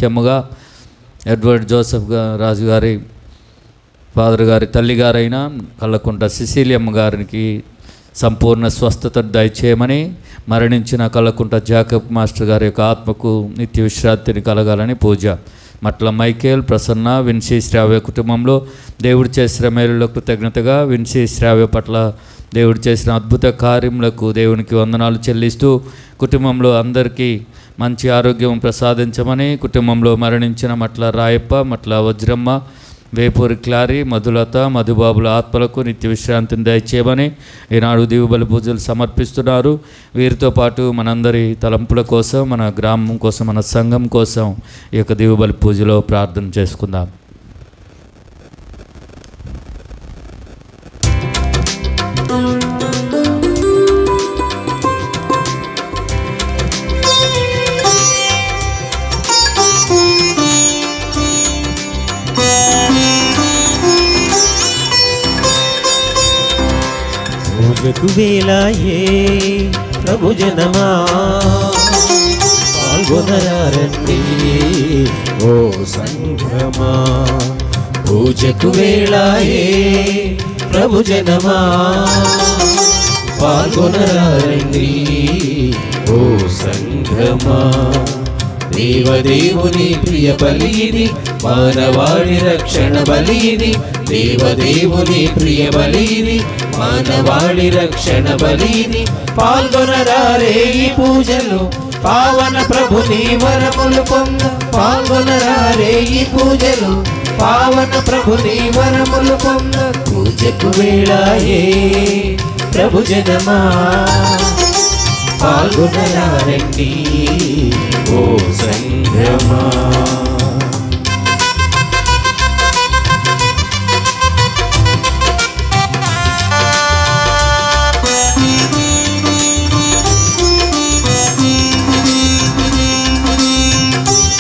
ముఖ్యంగా Edward Joseph రాజు గారి father గారి తల్లిగారైన కళ్ళకుంట సిసిలియమ్మ గారికి సంపూర్ణ స్వస్థత దయచేయమని, మరణించిన కళ్ళకుంట జాకబ్ మాస్టర్ గారి యొక్క ఆత్మకు నిత్య విశ్రాంతిని కలగాలని పూజ. మట్ల మైకేల్, ప్రసన్న, విన్సీ శ్రావ్య కుటుంబంలో దేవుడు చేసిన మేలులకు కృతజ్ఞతగా విన్సీ శ్రావ్య పట్ల దేవుడు చేసిన అద్భుత కార్యములకు దేవునికి వందనాలు చెల్లిస్తూ కుటుంబంలో అందరికీ మంచి ఆరోగ్యం ప్రసాదించమని, కుటుంబంలో మరణించిన మట్ల రాయప్ప, మట్ల వజ్రమ్మ, వేపూరి క్లారీ, మధులత, మధుబాబుల ఆత్మలకు నిత్య విశ్రాంతిని దయచేయమని ఈనాడు దీవుబలి పూజలు సమర్పిస్తున్నారు. వీరితో పాటు మనందరి తలంపుల కోసం, మన గ్రామం కోసం, మన సంఘం కోసం ఈ యొక్క దీవుబలి పూజలో ప్రార్థన చేసుకుందాం. పూజకు వేళాయే ప్రభు జనమా పాల్గొనరండి ఓ సంఘమా. పూజకు వేళాయే ప్రభు జనమా పాల్గొనరండి ఓ సంఘమా. దేవదేవుని ప్రియ బలిని, మానవాళి రక్షణ బలిని, దేవదేవుని ప్రియ బలిని, మానవాళి రక్షణ బలిని పాల్గొనరారే ఈ పూజలు. పావన ప్రభుని వరములు పొంద పాల్గొనరారే ఈ పూజలు. పావన ప్రభుని వరములు పొంద పూజకు వేళాయే ప్రభు జనమా పాల్గొనరారండి ఓ సంఘమా.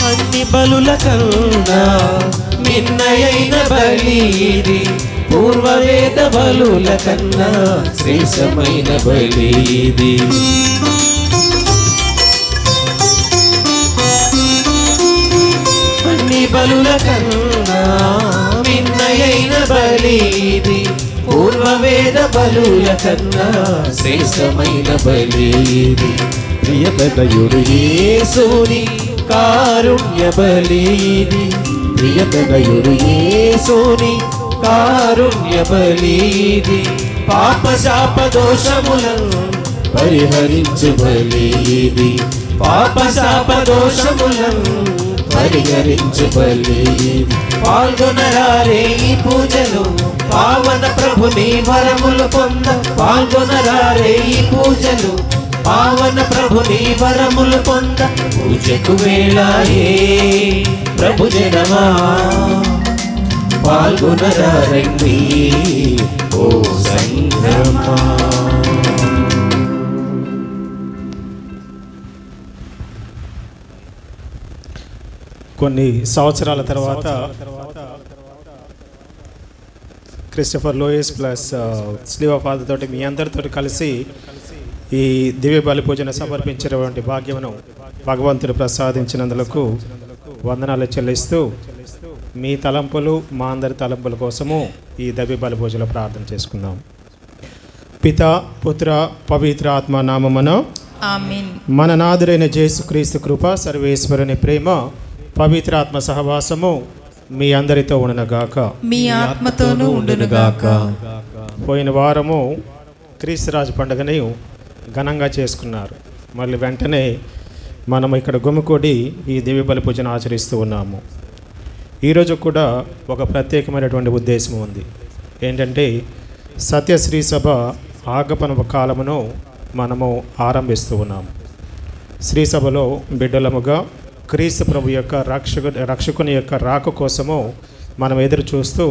అన్ని బలుల కన్నా మిన్నయైన బలిది, పూర్వవేద బలుల కన్నా శ్రేష్టమైన బలిది. అన్ని బలుల కన్నా మిన్నయైన బలిది, పూర్వవేద బలుల కన్నా శ్రేష్టమైన బలిది. ప్రియతనయుడు యేసుని కారుణ్య బలిది, ప్రియతనయుడు యేసుని కారుణ్య బలిది. పాప శాప దోషములను పరిహరించు బలిది, పాప శాప దోషములను పరిహరించు బలిది. పాల్గొనరారే ఈ పూజలు, పావన ప్రభుని వరములు పొంద పాల్గొనరారే ఈ పూజలు, పావన ప్రభుని వరములు పొంద పూజకు వేళాయే ప్రభు జనమా పాల్గొనరారండి ఓ సంఘమా. కొన్ని సంవత్సరాల తర్వాత క్రిస్టఫర్ లోయస్ ప్లస్ స్లీవ్ ఆఫ్ ఫాదర్ తోటి మీ అందరితో కలిసి ఈ దివ్య బలి పూజన సమర్పించినటువంటి భాగ్యమును భగవంతుడు ప్రసాదించినందుకు వందనాలు చెల్లిస్తూ మీ తలంపులు మా అందరి తలంపుల కోసము ఈ దివ్య బలి పూజలో ప్రార్థన చేసుకుందాం. పితా పుత్ర పవిత్ర ఆత్మ నామమున ఆమేన్. మన నాథుడైన యేసుక్రీస్తు కృప, సర్వేశ్వరుని ప్రేమ, పవిత్ర ఆత్మ సహవాసము మీ అందరితో ఉండునుగాక, మీ ఆత్మతోనూ ఉండునుగాక. పోయిన వారము క్రీస్తురాజు పండుగని ఘనంగా చేసుకున్నారు. మళ్ళీ వెంటనే మనం ఇక్కడ గుమికూడి ఈ దివ్య బలి పూజను ఆచరిస్తూ ఉన్నాము. ఈరోజు కూడా ఒక ప్రత్యేకమైనటువంటి ఉద్దేశం ఉంది. ఏంటంటే సత్యశ్రీ సభ ఆగమన కాలమును మనము ఆరంభిస్తూ ఉన్నాము. శ్రీ సభలో బిడ్డలముగా క్రీస్తు ప్రభు యొక్క రక్షకుని యొక్క రాక కోసము మనం ఎదురు చూస్తూ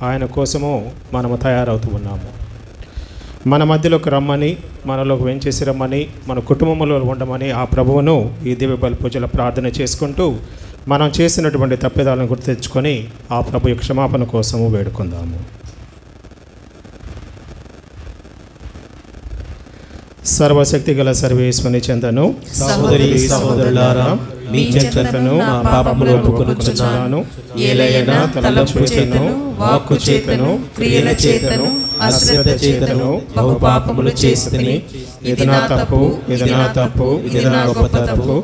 ఆయన కోసము మనము తయారవుతూ ఉన్నాము. మన మధ్యలోకి రమ్మని, మనలోకి వెంచేసి రమ్మని, మన కుటుంబంలో ఉండమని ఆ ప్రభువును ఈ దివ్య బలి పూజల ప్రార్థన చేసుకుంటూ మనం చేసినటువంటి తప్పిదాలను గుర్తు తెచ్చుకొని ఆ ప్రభు యొక్క క్షమాపణ కోసము వేడుకుందాము. సర్వశక్తి గల సర్వేశ్వని చెంతను సహోదరి సహోదరులారా, మీ చెంతను మా పాపములు ఒప్పుకొనుచున్నాను. ఏలైనా తలంపు చేతను, వాక్కు చేతను, క్రియల చేతను, అశ్రద్ధ చేతను బహు పాపములు చేసితిని. ఇది నా తప్పు, ఇది నా తప్పు, ఇది నా గొప్ప తప్పు.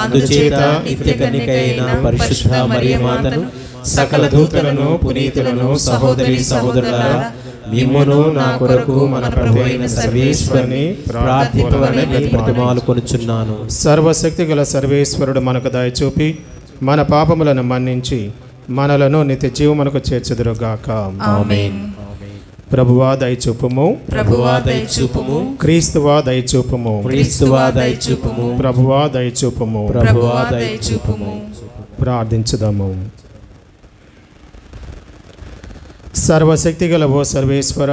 అందుచేత నిత్య కన్యకైన పరిశుద్ధ మరియ మాతను, సకల దూతలను, పునీతులను, సహోదరి సహోదరులారా, మిమ్మును నా కొరకు మన ప్రభు అయిన సర్వేశ్వరుని ప్రార్థింపవలెనని బ్రతిమాలుకొనుచున్నాను. సర్వశక్తి గల సర్వేశ్వరుడు మనకు దయ చూపి మన పాపములను మన్నించి మనలను నిత్య జీవమునకు చేర్చుదురుగాక. ఆమేన్. ప్రభువా దయచూపుము, ప్రభువా దయచూపుము, క్రీస్తువా దయచూపుము, క్రీస్తువా దయచూపుము, ప్రభువా దయచూపుము. ప్రభువా దయచూపుము. ప్రార్థించుదాము. సర్వశక్తి గల ఓ సర్వేశ్వర,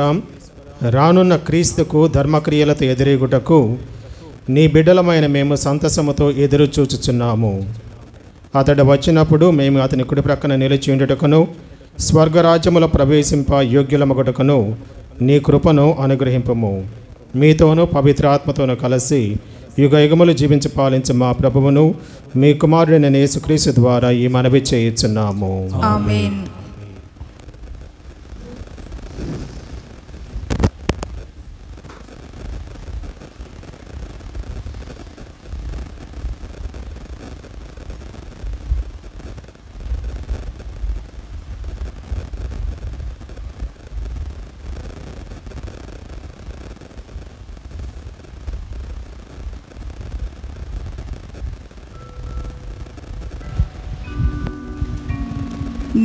రానున్న క్రీస్తుకు ధర్మక్రియలతో ఎదురేగుటకు నీ బిడ్డలమైన మేము సంతసముతో ఎదురు చూచుచున్నాము. అతడు వచ్చినప్పుడు మేము అతని కుడి ప్రక్కన నిలిచి ఉండుటకును స్వర్గరాజ్యములో ప్రవేశింప యోగ్యులమగుటకును నీ కృపను అనుగ్రహింపము. మీతోనూ పవిత్రాత్మతోనూ కలిసి యుగయుగములు జీవించి పాలించు మా ప్రభువును మీ కుమారుడైన యేసుక్రీస్తు ద్వారా ఈ మనవి చేయుచున్నాము. ఆమేన్.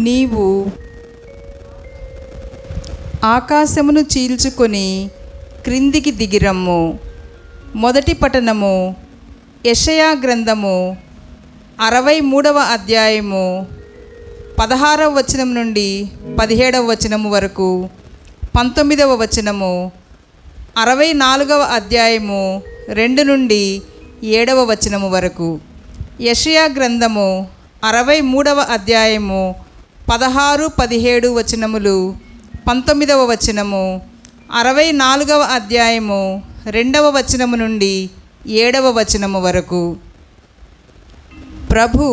నీవు ఆకాశమును చీల్చుకొని క్రిందికి దిగిరమ్ము. మొదటి పఠనము యెషయా గ్రంథము 63వ అధ్యాయము 16వ వచనం నుండి 17వ వచనము వరకు, 19వ వచనము, 64వ అధ్యాయము 2 నుండి 7వ వచనము వరకు. యెషయా గ్రంథము 63వ అధ్యాయము 16, 17 వచనములు, 19వ వచనము, 64వ అధ్యాయము 2వ వచనము నుండి 7వ వచనము వరకు. ప్రభు,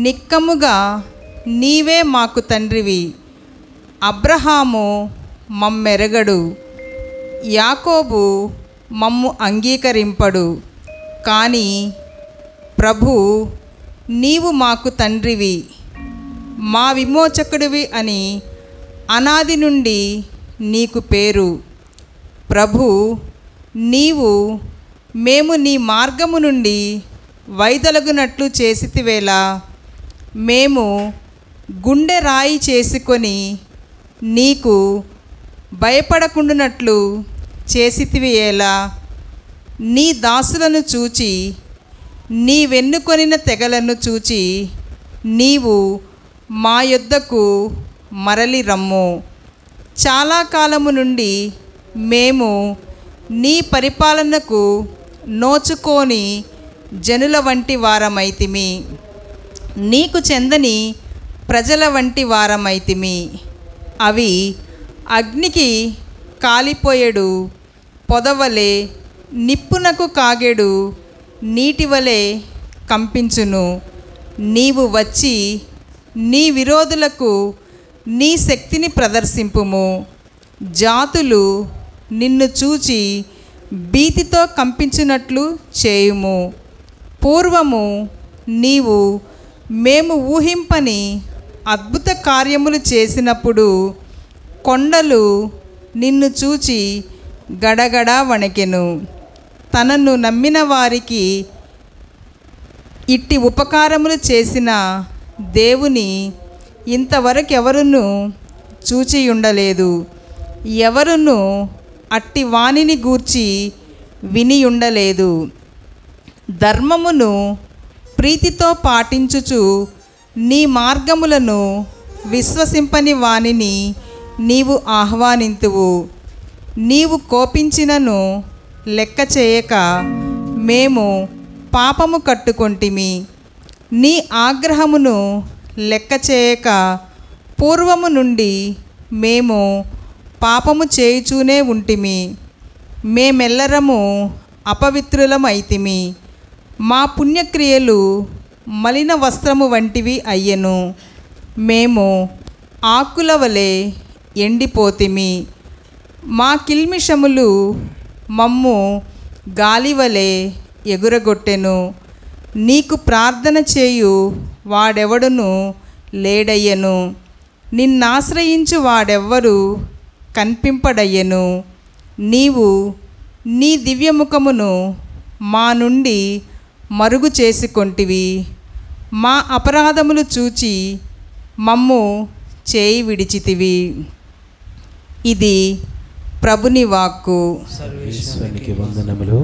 నిక్కముగా నీవే మాకు తండ్రివి. అబ్రహాము మమ్మెరగడు, యాకోబు మమ్ము అంగీకరింపడు. కానీ ప్రభు, నీవు మాకు తండ్రివి, మా విమోచకుడివి అని అనాది నుండి నీకు పేరు. ప్రభు, నీవు మేము నీ మార్గము నుండి వైదొలగునట్లు చేసితివేలా. మేము గుండె రాయి చేసుకొని నీకు భయపడకుండునట్లు చేసితివి ఎలా. నీ దాసులను చూచి నీ వెన్నుకొనిన తెగలను చూచి నీవు మా యొద్దకు మరలి రమ్ము. చాలా కాలము నుండి మేము నీ పరిపాలనకు నోచుకోని జనుల వంటి వారమైతిమి, నీకు చెందని ప్రజల వంటి వారమైతిమి. అవి అగ్నికి కాలిపోయేడు పొదవలే, నిప్పునకు కాగేడు నీటివలే కంపించును. నీవు వచ్చి నీ విరోధులకు నీ శక్తిని ప్రదర్శింపుము. జాతులు నిన్ను చూచి భీతితో కంపించినట్లు చేయుము. పూర్వము నీవు మేము ఊహింపని అద్భుత కార్యములు చేసినప్పుడు కొండలు నిన్ను చూచి గడగడ వణకెను. తనను నమ్మిన వారికి ఇట్టి ఉపకారములు చేసిన దేవుని ఇంతవరకు ఎవరును చూచి ఉండలేదు, ఎవరును అట్టి వాణిని గూర్చి విని ఉండలేదు. ధర్మమును ప్రీతితో పాటించుచు నీ మార్గములను విశ్వసింపని వానిని నీవు ఆహ్వానింతువు. నీవు కోపించినను లెక్క చేయక మేము పాపము కట్టుకొంటిమి. నీ ఆగ్రహమును లెక్క చేయక పూర్వము నుండి మేము పాపము చేయుచూనే ఉంటిమి. మేమెల్లరము అపవిత్రులమైతిమి. మా పుణ్యక్రియలు మలిన వస్త్రము వంటివి అయ్యెను. మేము ఆకుల వలె ఎండిపోతిమి. మా కిల్మిషములు మమ్ము గాలివలే ఎగురగొట్టెను. నీకు ప్రార్థన చేయు వాడెవడును లేడయ్యను. నిన్నాశ్రయించు వాడెవ్వరు కనిపింపడయ్యను. నీవు నీ దివ్యముఖమును మా నుండి మరుగు చేసుకొంటివి. మా అపరాధములు చూచి మమ్ము చేయి విడిచితివి. ఇది ప్రభుని వాక్కు. సర్వేశ్వరునికి వందనములు.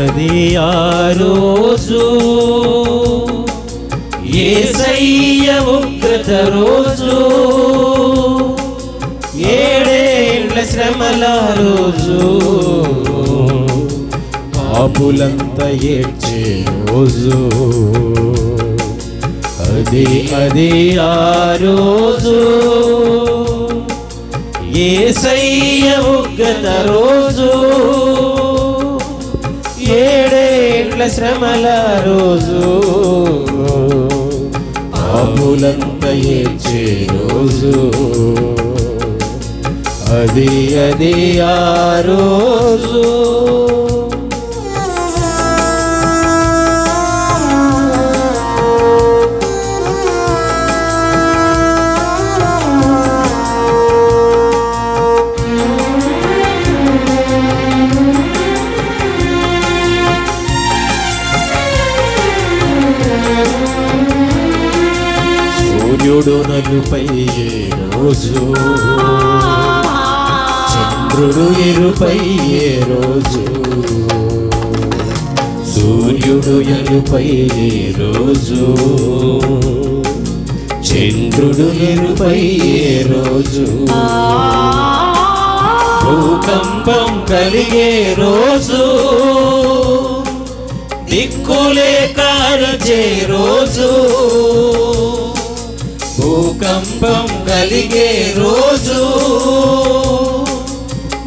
అది ఆ రోజు యేసయ్య ఉగ్రత రోజు, 7 ఏళ్ల శ్రమల రోజు, పాపులంతా ఏడ్చే రోజు. అది ఆ రోజు యేసయ్య ఉగ్రత రోజు, 7 ఏళ్ల శ్రమల రోజు, పాపులంతా ఏడ్చే రోజు. అది ఆ రోజు. సూర్యుడు నలుపై రోజు, చంద్రుడు ఎరుపై రోజు, సూర్యుడు ఎరుపై రోజు, చంద్రుడు ఎరుపై రోజు, భూకంపం కలిగే రోజు, దిక్కులేక అరిచే రోజు, భూకంపం కలిగే రోజు,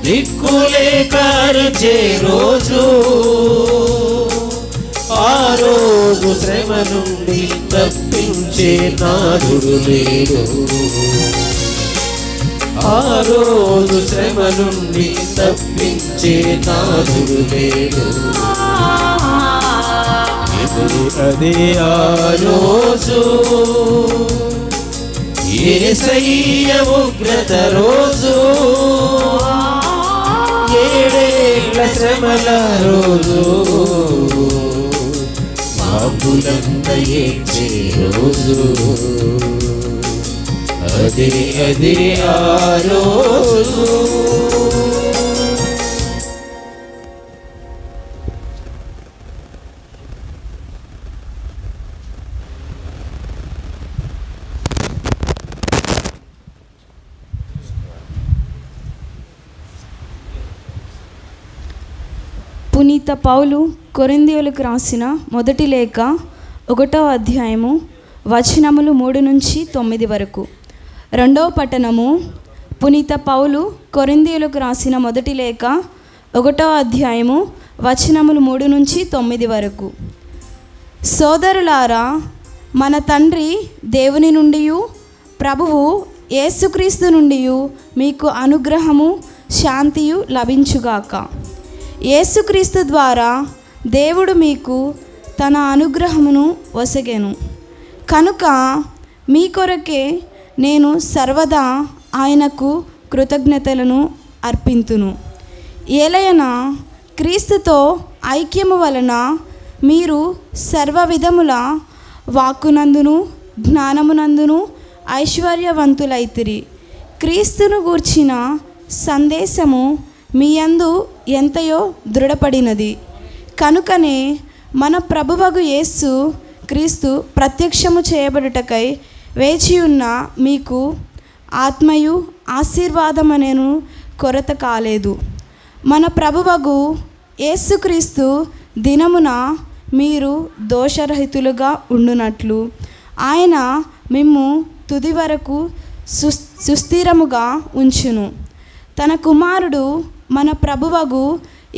దిక్కులేక అరిచే రోజు. ఆ రోజు శ్రమ నుండి తప్పించే నాథుడు లేడు. ఆ రోజు శ్రమ నుండి తప్పించే నాథుడు లేడు. అదే ఆ రోజు యేసయ్య ఉగ్రత రోజు, 7 ఏళ్ల శ్రమల రోజు, పాపులంతా ఏడ్చే రోజు. అది ఆ రోజు. పునీత పౌలు కొరింథీయులకు రాసిన మొదటి లేఖ 1వ అధ్యాయము వచనములు 3 నుంచి 9 వరకు. 2వ పట్టణము పునీత పౌలు కొరింథీయులకు రాసిన మొదటి లేఖ 1వ అధ్యాయము వచనములు 3 నుంచి 9 వరకు. సోదరులారా, మన తండ్రి దేవుని నుండియు ప్రభువు యేసుక్రీస్తు నుండియు మీకు అనుగ్రహము శాంతియు లభించుగాక. యేసుక్రీస్తు ద్వారా దేవుడు మీకు తన అనుగ్రహమును ఒసగెను కనుక మీ కొరకే నేను సర్వదా ఆయనకు కృతజ్ఞతలను అర్పింతును. ఏలయన క్రీస్తుతో ఐక్యము వలన మీరు సర్వ విధముల వాక్కునందును జ్ఞానమునందును ఐశ్వర్యవంతులైతిరి. క్రీస్తును గూర్చిన సందేశము మీ యందు ఎంతయో దృఢపడినది. కనుకనే మన ప్రభువగు యేసు క్రీస్తు ప్రత్యక్షము చేయబడుటకై వేచియున్న మీకు ఆత్మయు ఆశీర్వాదమనేను కొరత కాలేదు. మన ప్రభువగు యేసుక్రీస్తు దినమున మీరు దోషరహితులుగా ఉండునట్లు ఆయన మిమ్ము తుది వరకు సుస్థిరముగా ఉంచును. తన కుమారుడు మన ప్రభువగు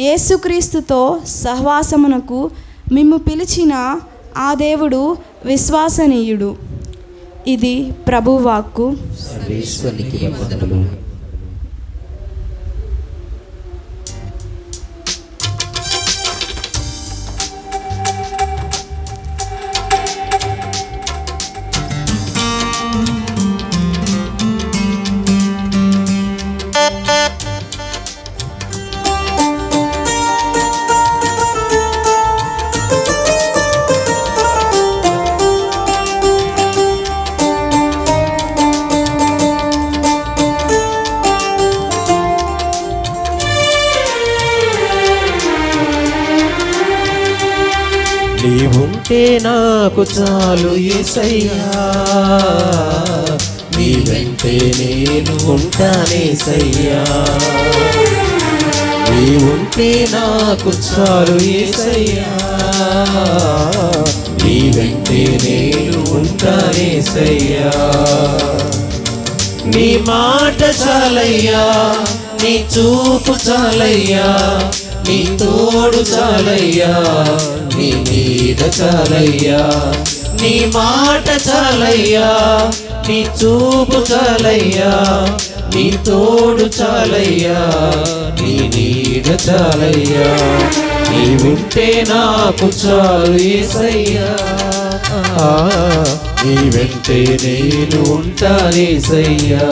యేసుక్రీస్తుతో సహవాసమునకు మిమ్ము పిలిచిన ఆ దేవుడు విశ్వసనీయుడు. ఇది ప్రభువాక్కు. సర్వేశ్వరునికి వందనములు. నీవుంటే నాకు చాలు యేసయ్యా, నీ వెంటే నేను ఉంటానేసయ్యా. నీవుంటే నాకు చాలు యేసయ్యా, నీ వెంటే నేను ఉంటానేసయ్యా. నీ మాట చాలయ్యా, నీ చూపు చాలయ్యా, నీ తోడు చాలయ్యా, నీ నీడ చాలయ్యా. నీ మాట చాలయ్యా, నీ చూపు చాలయ్యా, నీ తోడు చాలయ్యా, నీ నీడ చాలయ్యా. నీవుంటే నాకు చాలు యేసయ్యా, నీ వెంటే నేను ఉంటానేసయ్యా.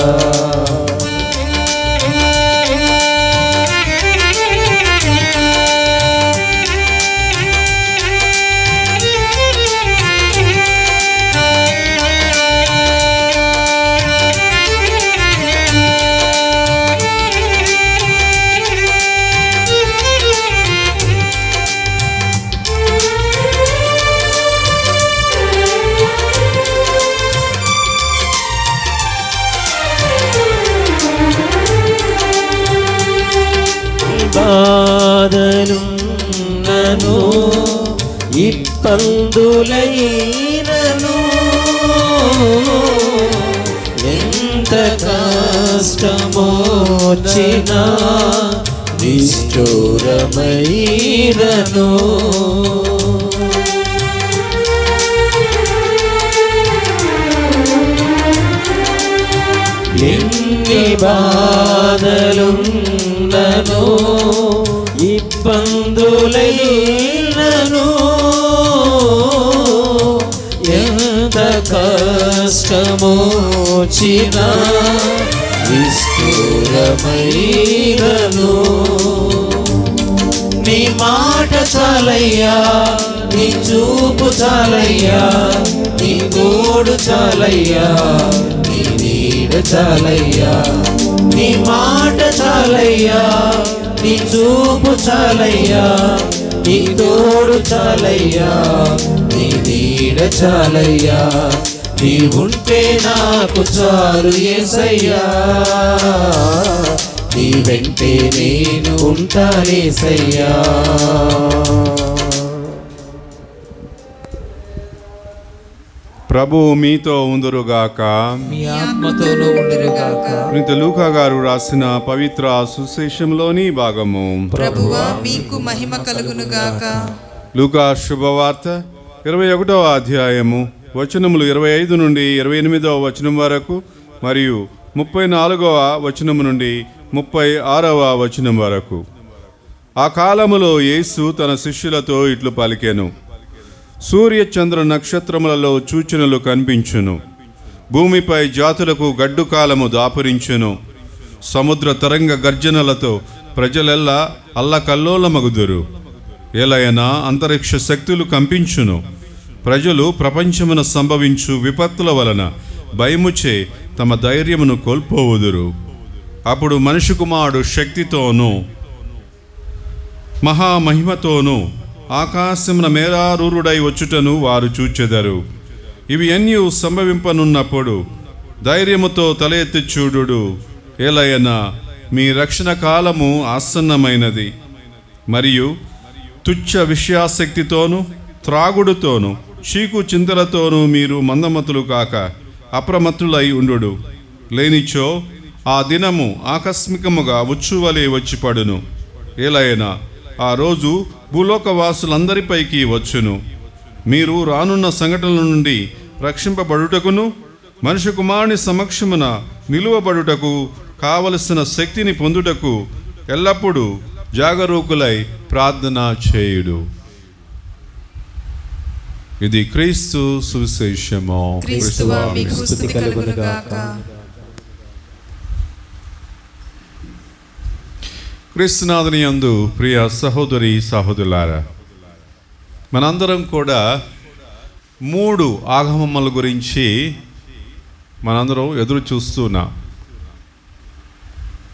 బాధలున్నను ఇబ్బందులైనను ఎంత కష్టమొచ్చినా నిష్ఠూరమైనను ఎన్ని బాధలున్నను ఇబ్బందులైనను ఎంత కష్టమొచ్చినా నిష్ఠూరమైనను నీ మాట చాలయ్యా, నీ చూపు చాలయ్యా, నీ తోడు చాలయ్యా, నీ నీడ చాలయ్యా. నీ మాట చాలయ్యా, నీ చూపు చాలయ్యా, నీ తోడు చాలయ్యా, నీ నీడ చాలయ్యా. నీవుంటే నాకు చాలు యేసయ్యా, నీ వెంటే నేను ఉంటానేసయ్యా. ప్రభువు మీతో ఉందురుగాక, మీ ఆత్మతోనూ ఉండురుగాక. పునీత లూకా గారు రాసిన పవిత్ర సువిశేషంలోని భాగము. ప్రభువా మీకు మహిమ కలుగునుగాక. లూకా శుభవార్త 21వ అధ్యాయము వచనములు 25 నుండి 28వ వచనం వరకు మరియు 34వ వచనము నుండి 36వ వచనం వరకు. ఆ కాలములో యేసు తన శిష్యులతో ఇట్లు పలికెను. సూర్య చంద్ర నక్షత్రములలో సూచనలు కనిపించును. భూమిపై జాతులకు గడ్డు కాలము దాపురించును. సముద్ర తరంగ గర్జనలతో ప్రజలెల్లా అల్లకల్లోలమగుదురు. ఎలయనా అంతరిక్ష శక్తులు కంపించును. ప్రజలు ప్రపంచమున సంభవించు విపత్తుల వలన భయముచే తమ ధైర్యమును కోల్పోవుదురు. అప్పుడు మనిషి కుమారుడు శక్తితోనూ మహామహిమతోనూ ఆకాశమున మేరారూరుడై వచ్చుటను వారు చూచెదరు. ఇవి అన్నీ సంభవింపనున్నప్పుడు ధైర్యముతో తల ఎత్తి చూడుడు. ఏలయనా మీ రక్షణ కాలము ఆసన్నమైనది. మరియు తుచ్చ విషయాసక్తితోనూ త్రాగుడుతోనూ చీకు చింతలతోనూ మీరు మందమతులు కాక అప్రమత్తులై ఉండు. లేనిచో ఆ దినము ఆకస్మికముగా ఉచ్చువలే వచ్చి పడును. ఏలయనా ఆ రోజు భూలోకవాసులందరిపైకి వచ్చును. మీరు రానున్న సంఘటనల నుండి రక్షింపబడుటకును మనిషి కుమారుని సమక్షమున నిలువబడుటకు కావలసిన శక్తిని పొందుటకు ఎల్లప్పుడూ జాగరూకులై ప్రార్థన చేయుడు. ఇది క్రీస్తు సువిశేషము. క్రీస్తువా మీకు స్తుతి కలుగును గాక. క్రీస్తునాథుని యందు ప్రియ సహోదరి సహోదరులారా, మనందరం కూడా 3 ఆగమముల గురించి మనందరం ఎదురు చూస్తున్నాం.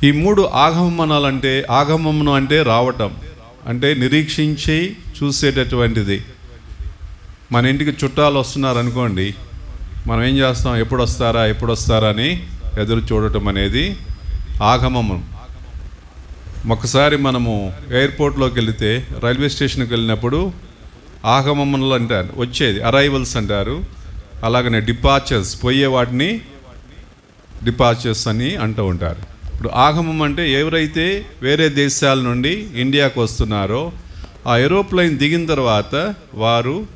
ఈ 3 ఆగమనాలంటే, ఆగమమును అంటే రావటం, అంటే నిరీక్షించి చూసేటటువంటిది. మన ఇంటికి చుట్టాలు వస్తున్నారు అనుకోండి, మనం ఏం చేస్తాం? ఎప్పుడు వస్తారా అని ఎదురు చూడటం అనేది ఆగమము. ఒకసారి మనము ఎయిర్పోర్ట్లోకి వెళితే, రైల్వే స్టేషన్కి వెళ్ళినప్పుడు ఆగమములు అంటారు, వచ్చేది అరైవల్స్ అంటారు. అలాగనే డిపార్చర్స్, పోయే వాటిని డిపార్చర్స్ అని అంటూ ఉంటారు. ఇప్పుడు ఆగమం అంటే ఎవరైతే వేరే దేశాల నుండి ఇండియాకు వస్తున్నారో ఆ ఏరోప్లేన్ దిగిన తర్వాత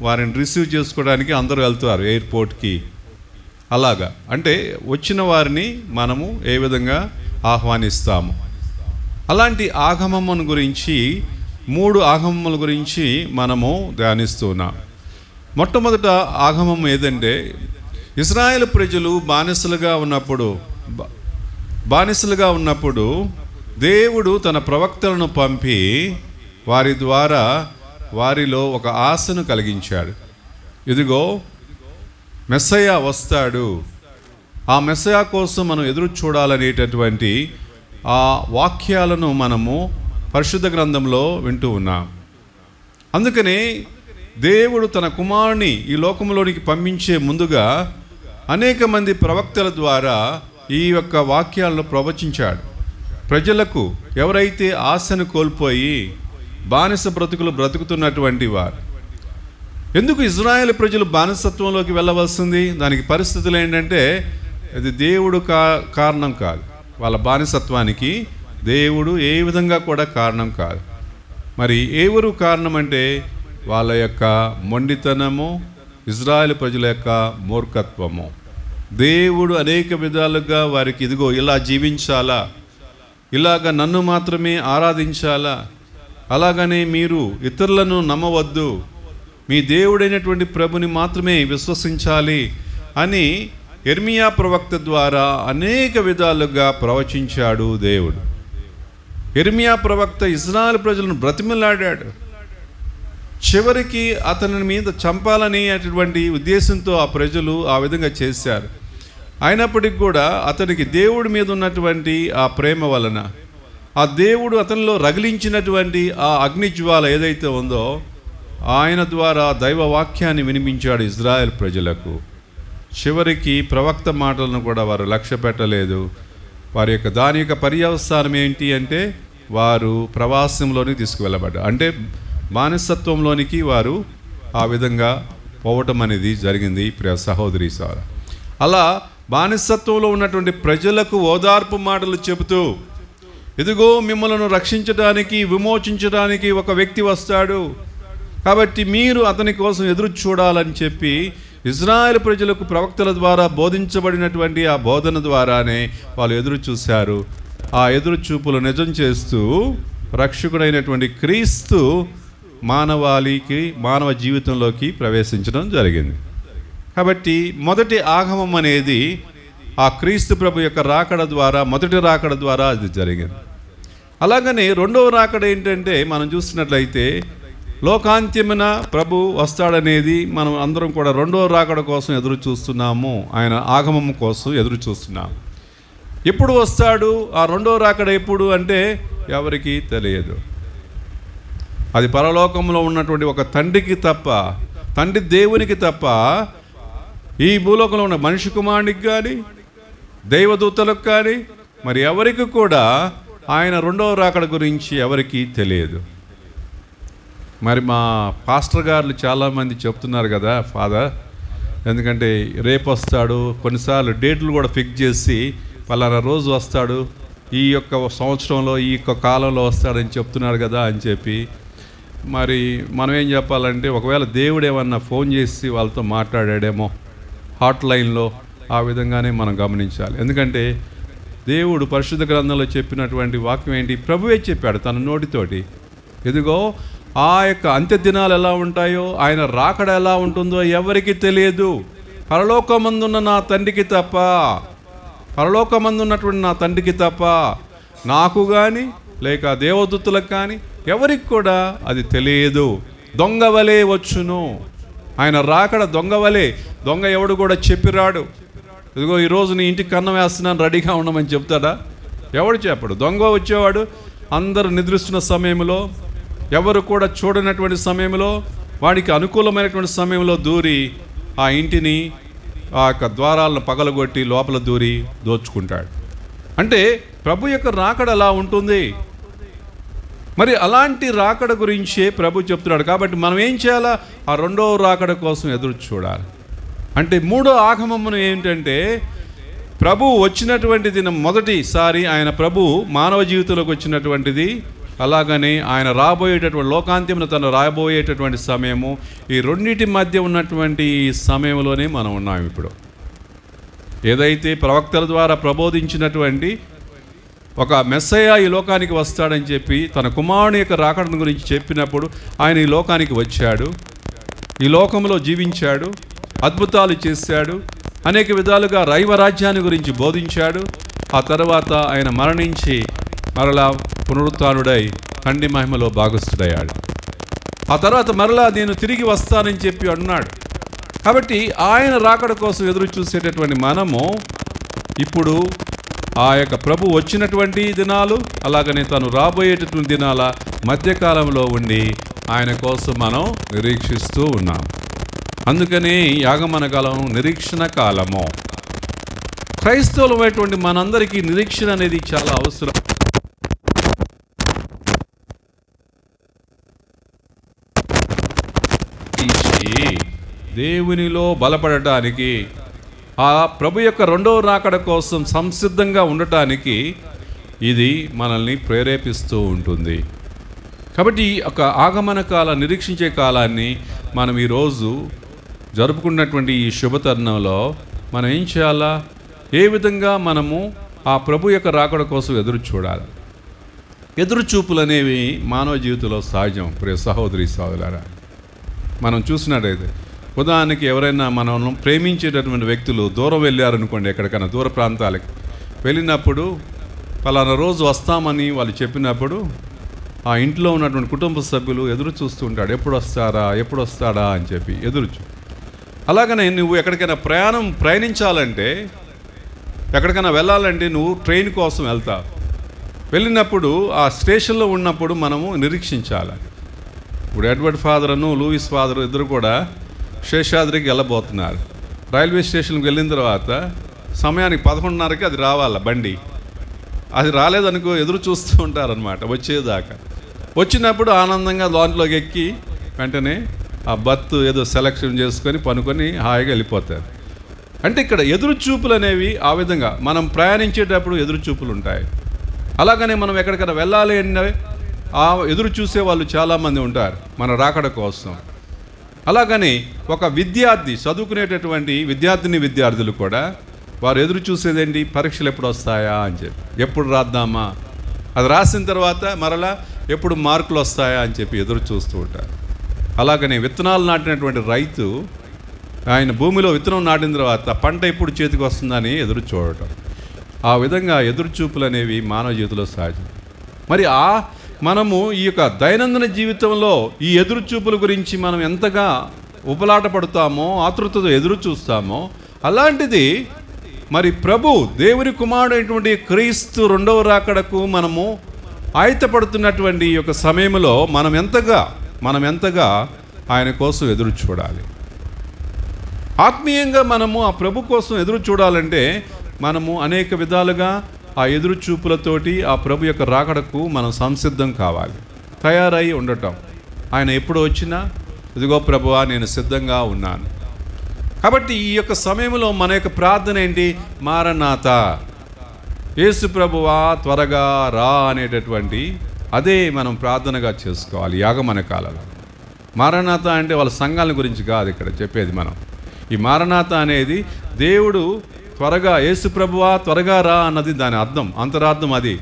వారిని రిసీవ్ చేసుకోవడానికి అందరూ వెళ్తారు ఎయిర్పోర్ట్కి. అలాగా అంటే వచ్చిన వారిని మనము ఏ విధంగా ఆహ్వానిస్తాము. అలాంటి ఆగమమును గురించి 3 ఆగమముల గురించి మనము ధ్యానిస్తున్నాం. మొట్టమొదట ఆగమం ఏదంటే, ఇశ్రాయేలు ప్రజలు బానిసలుగా ఉన్నప్పుడు దేవుడు తన ప్రవక్తలను పంపి వారి ద్వారా వారిలో ఒక ఆశను కలిగించాడు. ఇదిగో మెస్సయ్య వస్తాడు, ఆ మెస్సయ్య కోసం మనం ఎదురు చూడాలనేటటువంటి ఆ వాక్యాలను మనము పరిశుద్ధ గ్రంథంలో వింటూ ఉన్నాం. అందుకనే దేవుడు తన కుమారుని ఈ లోకంలోనికి పంపించే ముందుగా అనేక మంది ప్రవక్తల ద్వారా ఈ యొక్క వాక్యాలను ప్రవచించాడు. ప్రజలకు, ఎవరైతే ఆశను కోల్పోయి బానిస బ్రతుకుతున్నటువంటి వారు. ఎందుకు ఇజ్రాయేల్ ప్రజలు బానిసత్వంలోకి వెళ్ళవలసింది? దానికి పరిస్థితులు ఏంటంటే, అది దేవుడు కారణం కాదు. వాళ్ళ బానిసత్వానికి దేవుడు ఏ విధంగా కూడా కారణం కాదు. మరి ఎవరు కారణం అంటే, వాళ్ళ యొక్క మొండితనము, ఇజ్రాయేల్ ప్రజల యొక్క మూర్ఖత్వము. దేవుడు అనేక విధాలుగా వారికి, ఇదిగో ఇలా జీవించాలా, ఇలాగ నన్ను మాత్రమే ఆరాధించాలా, అలాగనే మీరు ఇతరులను నమ్మవద్దు, మీ దేవుడైనటువంటి ప్రభుని మాత్రమే విశ్వసించాలి అని యెర్మీయా ప్రవక్త ద్వారా అనేక విధాలుగా ప్రవచించాడు దేవుడు. యెర్మీయా ప్రవక్త ఇశ్రాయేలు ప్రజలను బ్రతిమలాడాడు. చివరికి అతని మీద చంపాలని అటువంటి ఉద్దేశంతో ఆ ప్రజలు ఆ విధంగా చేశారు. అయినప్పటికీ కూడా అతనికి దేవుడి మీద ఉన్నటువంటి ఆ ప్రేమ వలన, ఆ దేవుడు అతనిలో రగిలించినటువంటి ఆ అగ్నిజ్వాల ఏదైతే ఉందో, ఆయన ద్వారా దైవ వాక్యాన్ని వినిపించాడు ఇజ్రాయెల్ ప్రజలకు. చివరికి ప్రవక్త మాటలను కూడా వారు లక్ష్య పెట్టలేదు. వారి యొక్క దాని యొక్క పర్యవసానం ఏంటి అంటే, వారు ప్రవాసంలోనికి తీసుకువెళ్ళబడ్డారు. అంటే బానిసత్వంలోనికి వారు ఆ విధంగా పోవటం అనేది జరిగింది. ప్రియ సహోదరి సార్, అలా బానిసత్వంలో ఉన్నటువంటి ప్రజలకు ఓదార్పు మాటలు చెబుతూ, ఇదిగో మిమ్మల్ని రక్షించడానికి, విమోచించడానికి ఒక వ్యక్తి వస్తాడు, కాబట్టి మీరు అతని కోసం ఎదురు చూడాలని చెప్పి ఇజ్రాయెల్ ప్రజలకు ప్రవక్తల ద్వారా బోధించబడినటువంటి ఆ బోధన ద్వారానే వాళ్ళు ఎదురు చూశారు. ఆ ఎదురు చూపులు నిజం చేస్తూ రక్షకుడైనటువంటి క్రీస్తు మానవ జీవితంలోకి ప్రవేశించడం జరిగింది. కాబట్టి మొదటి ఆగమం అనేది ఆ క్రీస్తు ప్రభు యొక్క రాకడ ద్వారా, మొదటి రాకడ ద్వారా అది జరిగింది. అలాగనే రెండవ రాకడ ఏంటంటే, మనం చూసినట్లయితే లోకాంత్యమైన ప్రభు వస్తాడనేది మనం అందరం కూడా రెండో రాకడ కోసం ఎదురు చూస్తున్నాము. ఆయన ఆగమం కోసం ఎదురు చూస్తున్నాము. ఎప్పుడు వస్తాడు? ఆ రెండో రాకడ ఎప్పుడు అంటే ఎవరికీ తెలియదు. అది పరలోకంలో ఉన్నటువంటి ఒక తండ్రికి తప్ప, తండ్రి దేవునికి తప్ప, ఈ భూలోకంలో ఉన్న మనిషి కుమారునికి కానీ దైవదూతలకు కానీ మరి ఎవరికి కూడా ఆయన రెండవ రాకడ గురించి ఎవరికీ తెలియదు. మరి మా పాస్టర్ గారు చాలామంది చెప్తున్నారు కదా ఫాదర్, ఎందుకంటే రేపు వస్తాడు, కొన్నిసార్లు డేట్లు కూడా ఫిక్స్ చేసి పలానా రోజు వస్తాడు, ఈ యొక్క సంవత్సరంలో ఈ యొక్క కాలంలో వస్తాడని చెప్తున్నారు కదా అని చెప్పి, మరి మనం ఏం చెప్పాలంటే ఒకవేళ దేవుడు ఏమన్నా ఫోన్ చేసి వాళ్ళతో మాట్లాడాడేమో హాట్ లైన్లో, ఆ విధంగానే మనం గమనించాలి. ఎందుకంటే దేవుడు పరిశుద్ధ గ్రంథంలో చెప్పినటువంటి వాక్యం ఏంటి? ప్రభువే చెప్పాడు తన నోటితోటి, ఇదిగో ఆ యొక్క అంత్య దినాలు ఎలా ఉంటాయో, ఆయన రాకడ ఎలా ఉంటుందో ఎవరికి తెలియదు, పరలోకమందున్న నా తండ్రికి తప్ప, పరలోకమందున్నటువంటి నా తండ్రికి తప్ప నాకు కానీ లేక దేవదూతలకు కానీ ఎవరికి కూడా అది తెలియదు. దొంగవలే వచ్చును. ఆయన రాకడ దొంగవలే. దొంగ ఎవడు కూడా చెప్పిరాడు, ఇదిగో ఈరోజు నీ ఇంటికి కన్నం వేస్తున్నాను రెడీగా ఉండమని చెప్తాడా? ఎవడు చెప్పడు. దొంగ వచ్చేవాడు అందరూ నిద్రిస్తున్న సమయంలో, ఎవరు కూడా చూడనటువంటి సమయంలో, వాడికి అనుకూలమైనటువంటి సమయంలో దూరి ఆ ఇంటిని, ఆ యొక్క ద్వారాలను పగలగొట్టి లోపల దూరి దోచుకుంటాడు. అంటే ప్రభు యొక్క రాకడ అలా ఉంటుంది. మరి అలాంటి రాకడ గురించే ప్రభు చెప్తున్నాడు. కాబట్టి మనం ఏం చేయాలా? ఆ రెండవ రాకడ కోసం ఎదురు చూడాలి. అంటే మూడో ఆగమమును ఏంటంటే, ప్రభు వచ్చినటువంటి దినం మొదటిసారి ఆయన ప్రభు మానవ జీవితంలోకి వచ్చినటువంటిది, అలాగనే ఆయన రాబోయేటటువంటి లోకాంత్యమున తను రాబోయేటటువంటి సమయము, ఈ రెండింటి మధ్య ఉన్నటువంటి ఈ సమయంలోనే మనం ఉన్నాం. ఇప్పుడు ఏదైతే ప్రవక్తల ద్వారా ప్రబోధించినటువంటి ఒక మెస్సయ్య ఈ లోకానికి వస్తాడని చెప్పి తన కుమారుని యొక్క రాకడను గురించి చెప్పినప్పుడు ఆయన ఈ లోకానికి వచ్చాడు, ఈ లోకంలో జీవించాడు, అద్భుతాలు చేశాడు, అనేక విధాలుగా రైవరాజ్యాన్ని గురించి బోధించాడు. ఆ తర్వాత ఆయన మరణించి మరలా పునరుత్థానుడై తండ్రి మహిమలో భాగస్థుడయ్యాడు. ఆ తర్వాత మరలా నేను తిరిగి వస్తానని చెప్పి అన్నాడు. కాబట్టి ఆయన రాకడ కోసం ఎదురు చూసేటటువంటి మనము ఇప్పుడు ఆ యొక్క ప్రభు వచ్చినటువంటి దినాలు, అలాగనే తను రాబోయేటటువంటి దినాల మధ్యకాలంలో ఉండి ఆయన కోసం మనం నిరీక్షిస్తూ ఉన్నాం. అందుకనే యాగమన కాలం నిరీక్షణ కాలము. క్రైస్తవులమైనటువంటి మనందరికీ నిరీక్షణ అనేది చాలా అవసరం. దేవునిలో బలపడటానికి, ఆ ప్రభు యొక్క రెండవ రాకడ కోసం సంసిద్ధంగా ఉండటానికి ఇది మనల్ని ప్రేరేపిస్తూ ఉంటుంది. కాబట్టి ఒక ఆగమన కాలం, నిరీక్షించే కాలాన్ని మనం ఈరోజు జరుపుకున్నటువంటి ఈ శుభతరుణంలో మనం ఏం చేయాలా? ఏ విధంగా మనము ఆ ప్రభు యొక్క రాకడ కోసం ఎదురు చూడాలి? ఎదురు చూపులు అనేవి మానవ జీవితంలో సహజం. ప్రియ సహోదరి సహోదరులారా, మనం చూసినట్టయితే ఉదాహరణకి ఎవరైనా మనం ప్రేమించేటటువంటి వ్యక్తులు దూరం వెళ్ళారనుకోండి, ఎక్కడికైనా దూర ప్రాంతాలకి వెళ్ళినప్పుడు పలానా రోజు వస్తామని వాళ్ళు చెప్పినప్పుడు ఆ ఇంట్లో ఉన్నటువంటి కుటుంబ సభ్యులు ఎదురు చూస్తూ ఉంటాడు, ఎప్పుడు వస్తాడా అని చెప్పి ఎదురు అలాగనే నువ్వు ఎక్కడికైనా ప్రయాణించాలంటే, ఎక్కడికైనా వెళ్ళాలంటే నువ్వు ట్రైన్ కోసం వెళ్తావు. వెళ్ళినప్పుడు ఆ స్టేషన్లో ఉన్నప్పుడు మనము నిరీక్షించాలి. ఇప్పుడు ఎడ్వర్డ్ ఫాదర్ను లూయిస్ ఫాదర్ ఇద్దరు కూడా శేషాద్రికి వెళ్ళబోతున్నారు. రైల్వే స్టేషన్కి వెళ్ళిన తర్వాత సమయానికి 11:30కి అది రావాల బండి. అది రాలేదనుకో ఎదురు చూస్తూ ఉంటారనమాట వచ్చేదాకా. వచ్చినప్పుడు ఆనందంగా దాంట్లోకి ఎక్కి వెంటనే ఆ బర్త్ ఏదో సెలెక్షన్ చేసుకొని పనుకొని హాయిగా వెళ్ళిపోతారు. అంటే ఇక్కడ ఎదురు చూపులు అనేవి ఆ విధంగా మనం ప్రయాణించేటప్పుడు ఎదురు చూపులు ఉంటాయి. అలాగనే మనం ఎక్కడికైనా వెళ్ళాలి అంటే ఆ ఎదురు చూసే వాళ్ళు చాలామంది ఉంటారు మన రాకడ కోసం. అలాగని ఒక విద్యార్థి, చదువుకునేటటువంటి విద్యార్థులు కూడా వారు ఎదురు చూసేదేంటి? పరీక్షలు ఎప్పుడు వస్తాయా అని చెప్పి, ఎప్పుడు రాద్దామా, అది రాసిన తర్వాత మరలా ఎప్పుడు మార్కులు వస్తాయా అని చెప్పి ఎదురు చూస్తూ ఉంటారు. అలాగనే విత్తనాలు నాటినటువంటి రైతు ఆయన భూమిలో విత్తనం నాటిన తర్వాత పంట ఎప్పుడు చేతికి వస్తుందని ఎదురు చూడటం. ఆ విధంగా ఎదురు చూపులు అనేవి మానవ జీవితంలో సహజం. మరి మనము ఈ యొక్క దైనందిన జీవితంలో ఈ ఎదురు చూపుల గురించి మనం ఎంతగా ఉపలాట పడుతామో, ఆతృతతో ఎదురు చూస్తామో, అలాంటిది మరి ప్రభు దేవుని కుమారుడైనటువంటి క్రీస్తు రెండవ రాకడకు మనము ఆయత్తపడుతున్నటువంటి ఈ యొక్క సమయంలో మనం ఎంతగా ఆయన కోసం ఎదురు చూడాలి. ఆత్మీయంగా మనము ఆ ప్రభు కోసం ఎదురు చూడాలంటే మనము అనేక విధాలుగా ఆ ఎదురు చూపులతోటి ఆ ప్రభు యొక్క రాకడకు మనం సంసిద్ధం కావాలి, తయారై ఉండటం. ఆయన ఎప్పుడు వచ్చినా ఇదిగో ప్రభువా నేను సిద్ధంగా ఉన్నాను. కాబట్టి ఈ యొక్క సమయంలో మన యొక్క ప్రార్థన ఏంటి? మారనాథ, యేసు ప్రభువా త్వరగా రా అనేటటువంటి అదే మనం ప్రార్థనగా చేసుకోవాలి యాగమన కాలంలో. మారనాథ అంటే వాళ్ళ సంఘాల గురించి కాదు ఇక్కడ చెప్పేది మనం. ఈ మారనాథ అనేది దేవుడు త్వరగా, యేసు ప్రభువా త్వరగా రా అన్నది దాని అర్థం, అంతరార్థం అది.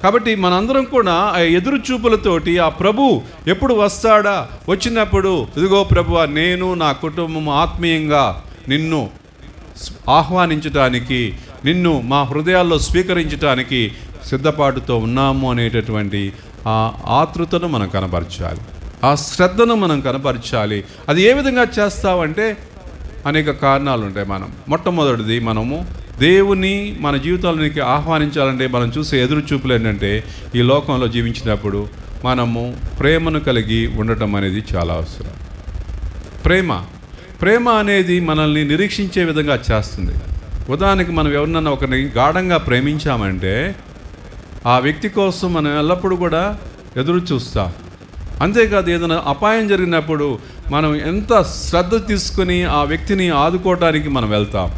కాబట్టి మనందరం కూడా ఆ ఎదురు చూపులతోటి ఆ ప్రభు ఎప్పుడు వస్తాడా, వచ్చినప్పుడు ఇదిగో ప్రభువా నేను నా కుటుంబం ఆత్మీయంగా నిన్ను ఆహ్వానించటానికి, నిన్ను మా హృదయాల్లో స్వీకరించటానికి సిద్ధపాటుతో ఉన్నాము అనేటటువంటి ఆ ఆతృతను మనం కనపరచాలి, ఆ శ్రద్ధను మనం కనపరచాలి. అది ఏ విధంగా చేస్తావంటే అనేక కారణాలు ఉంటాయి. మొట్టమొదటిది మనము దేవుని మన జీవితాలకి ఆహ్వానించాలంటే మనం చూసే ఎదురు చూపులు ఏంటంటే ఈ లోకంలో జీవించినప్పుడు మనము ప్రేమను కలిగి ఉండటం అనేది చాలా అవసరం. ప్రేమ అనేది మనల్ని నిరీక్షించే విధంగా చేస్తుంది. ఉదాహరణకి మనం ఎవరినన్నా ఒకరిని గాఢంగా ప్రేమించామంటే ఆ వ్యక్తి కోసం మనం ఎల్లప్పుడూ కూడా ఎదురు చూస్తాం. అంతేకాదు ఏదైనా అపాయం జరిగినప్పుడు మనం ఎంత శ్రద్ధ తీసుకుని ఆ వ్యక్తిని ఆదుకోవడానికి మనం వెళ్తాం.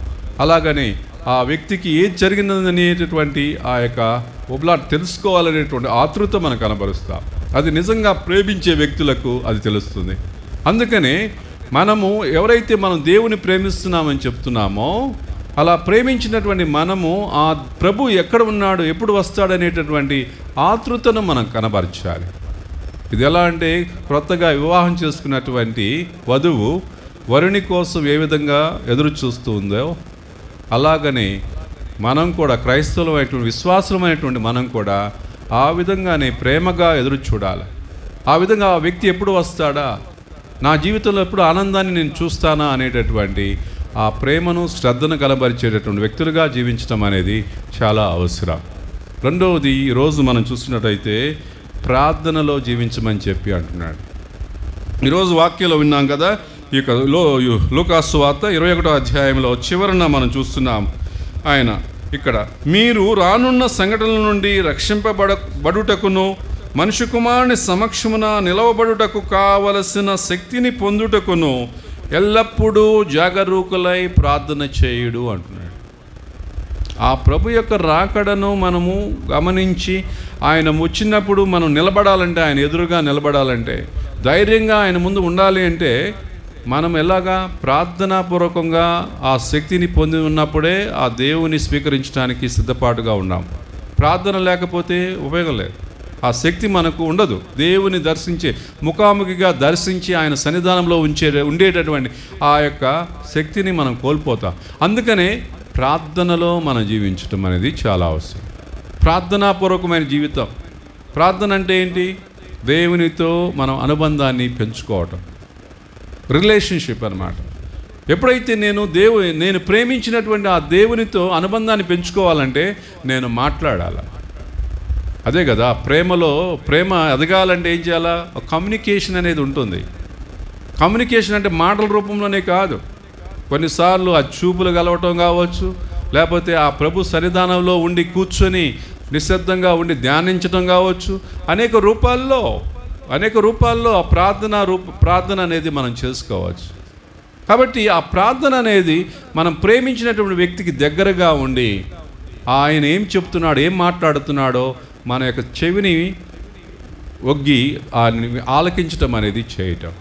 అలాగని ఆ వ్యక్తికి ఏది జరిగినదనేటటువంటి ఆ యొక్క ఉబ్లాట్ తెలుసుకోవాలనేటువంటి ఆతృత మనం కనబరుస్తాం. అది నిజంగా ప్రేమించే వ్యక్తులకు అది తెలుస్తుంది. అందుకనే మనము ఎవరైతే మనం దేవుని ప్రేమిస్తున్నామని చెప్తున్నామో అలా ప్రేమించినటువంటి మనము ఆ ప్రభు ఎక్కడ ఉన్నాడు, ఎప్పుడు వస్తాడనేటటువంటి ఆతృతను మనం కనబరచాలి. ఇది ఎలా అంటే క్రొత్తగా వివాహం చేసుకున్నటువంటి వధువు వరుని కోసం ఏ విధంగా ఎదురు చూస్తూ ఉందో అలాగనే మనం కూడా క్రైస్తవులమైనటువంటి విశ్వాసులమైనటువంటి మనం కూడా ఆ విధంగానే ప్రేమగా ఎదురు చూడాలి. ఆ విధంగా ఆ వ్యక్తి ఎప్పుడు వస్తాడా, నా జీవితంలో ఎప్పుడు ఆనందాన్ని నేను చూస్తానా అనేటటువంటి ఆ ప్రేమను శ్రద్ధను కనబరిచేటటువంటి వ్యక్తులుగా జీవించడం అనేది చాలా అవసరం. రెండవది ఈరోజు మనం చూసినట్టయితే ప్రార్థనలో జీవించమని చెప్పి అంటున్నాడు. ఈరోజు వాక్యంలో విన్నాం కదా, ఈ యొక్క లూకాసు వార్త 21వ అధ్యాయంలో చివరన మనం చూస్తున్నాం. ఆయన ఇక్కడ మీరు రానున్న సంఘటనల నుండి రక్షింపబడుటకును మనుష్య కుమారుని సమక్షమున నిలవబడుటకు కావలసిన శక్తిని పొందుటకును ఎల్లప్పుడూ జాగరూకులై ప్రార్థన చేయుడు అంటున్నాడు. ఆ ప్రభు యొక్క రాకడను మనము గమనించి ఆయన వచ్చినప్పుడు మనం నిలబడాలంటే, ఆయన ఎదురుగా నిలబడాలంటే, ధైర్యంగా ఆయన ముందు ఉండాలి అంటే మనం ఎలాగా ప్రార్థనాపూర్వకంగా ఆ శక్తిని పొంది ఉన్నప్పుడే ఆ దేవుని స్వీకరించడానికి సిద్ధపాటుగా ఉన్నాం. ప్రార్థన లేకపోతే ఉపయోగం లేదు. ఆ శక్తి మనకు ఉండదు. దేవుని దర్శించే, ముఖాముఖిగా దర్శించి ఆయన సన్నిధానంలో ఉండేటటువంటి ఆ యొక్క శక్తిని మనం కోల్పోతాం. అందుకనే ప్రార్థనలో మనం జీవించటం అనేది చాలా అవసరం. ప్రార్థనాపూర్వకమైన జీవితం. ప్రార్థన అంటే ఏంటి? దేవునితో మనం అనుబంధాన్ని పెంచుకోవటం, రిలేషన్షిప్ అన్నమాట. ఎప్పుడైతే నేను ప్రేమించినటువంటి ఆ దేవునితో అనుబంధాన్ని పెంచుకోవాలంటే నేను మాట్లాడాలి. అదే కదా ప్రేమ ఎదగాలంటే ఏం చేయాలా? కమ్యూనికేషన్ అనేది ఉంటుంది. కమ్యూనికేషన్ అంటే మాటల రూపంలోనే కాదు, కొన్నిసార్లు ఆ చూపులు కలవటం కావచ్చు, లేకపోతే ఆ ప్రభు సన్నిధానంలో ఉండి కూర్చొని నిశ్శబ్దంగా ఉండి ధ్యానించడం కావచ్చు. అనేక రూపాల్లో ఆ ప్రార్థన అనేది మనం చేసుకోవచ్చు. కాబట్టి ఆ ప్రార్థన అనేది మనం ప్రేమించినటువంటి వ్యక్తికి దగ్గరగా ఉండి ఆయన ఏం చెప్తున్నాడో, ఏం మాట్లాడుతున్నాడో మన యొక్క చెవిని ఒగ్గి ఆలకించటం అనేది చేయటం.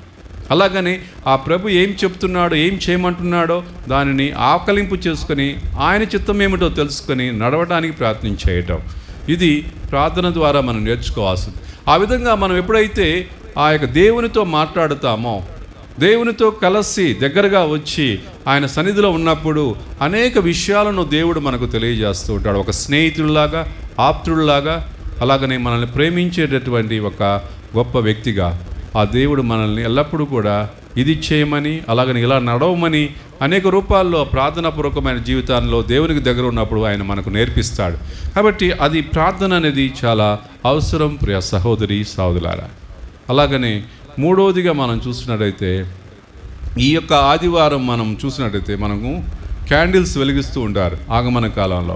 అలాగని ఆ ప్రభు ఏం చెప్తున్నాడో, ఏం చేయమంటున్నాడో దానిని ఆకలింపు చేసుకొని ఆయన చిత్తం ఏమిటో తెలుసుకొని నడవడానికి ప్రయత్నం చేయటం. ఇది ప్రార్థన ద్వారా మనం నేర్చుకోవాల్సింది. ఆ విధంగా మనం ఎప్పుడైతే ఆ యొక్క దేవునితో మాట్లాడుతామో, దేవునితో కలిసి దగ్గరగా వచ్చి ఆయన సన్నిధిలో ఉన్నప్పుడు అనేక విషయాలను దేవుడు మనకు తెలియజేస్తూ ఉంటాడు. ఒక స్నేహితుడిలాగా, ఆప్తుడిలాగా అలాగనే మనల్ని ప్రేమించేటటువంటి ఒక గొప్ప వ్యక్తిగా ఆ దేవుడు మనల్ని ఎల్లప్పుడూ కూడా ఇది చేయమని, అలాగని ఇలా నడవమని అనేక రూపాల్లో ప్రార్థనాపూర్వకమైన జీవితాల్లో దేవునికి దగ్గర ఉన్నప్పుడు ఆయన మనకు నేర్పిస్తాడు. కాబట్టి అది ప్రార్థన అనేది చాలా అవసరం ప్రియ సహోదరి సహోదరులారా. అలాగనే మూడవదిగా మనం చూసినట్టయితే ఈ యొక్క ఆదివారం మనం చూసినట్టయితే మనము క్యాండిల్స్ వెలిగిస్తూ ఉంటారు ఆగమన కాలంలో.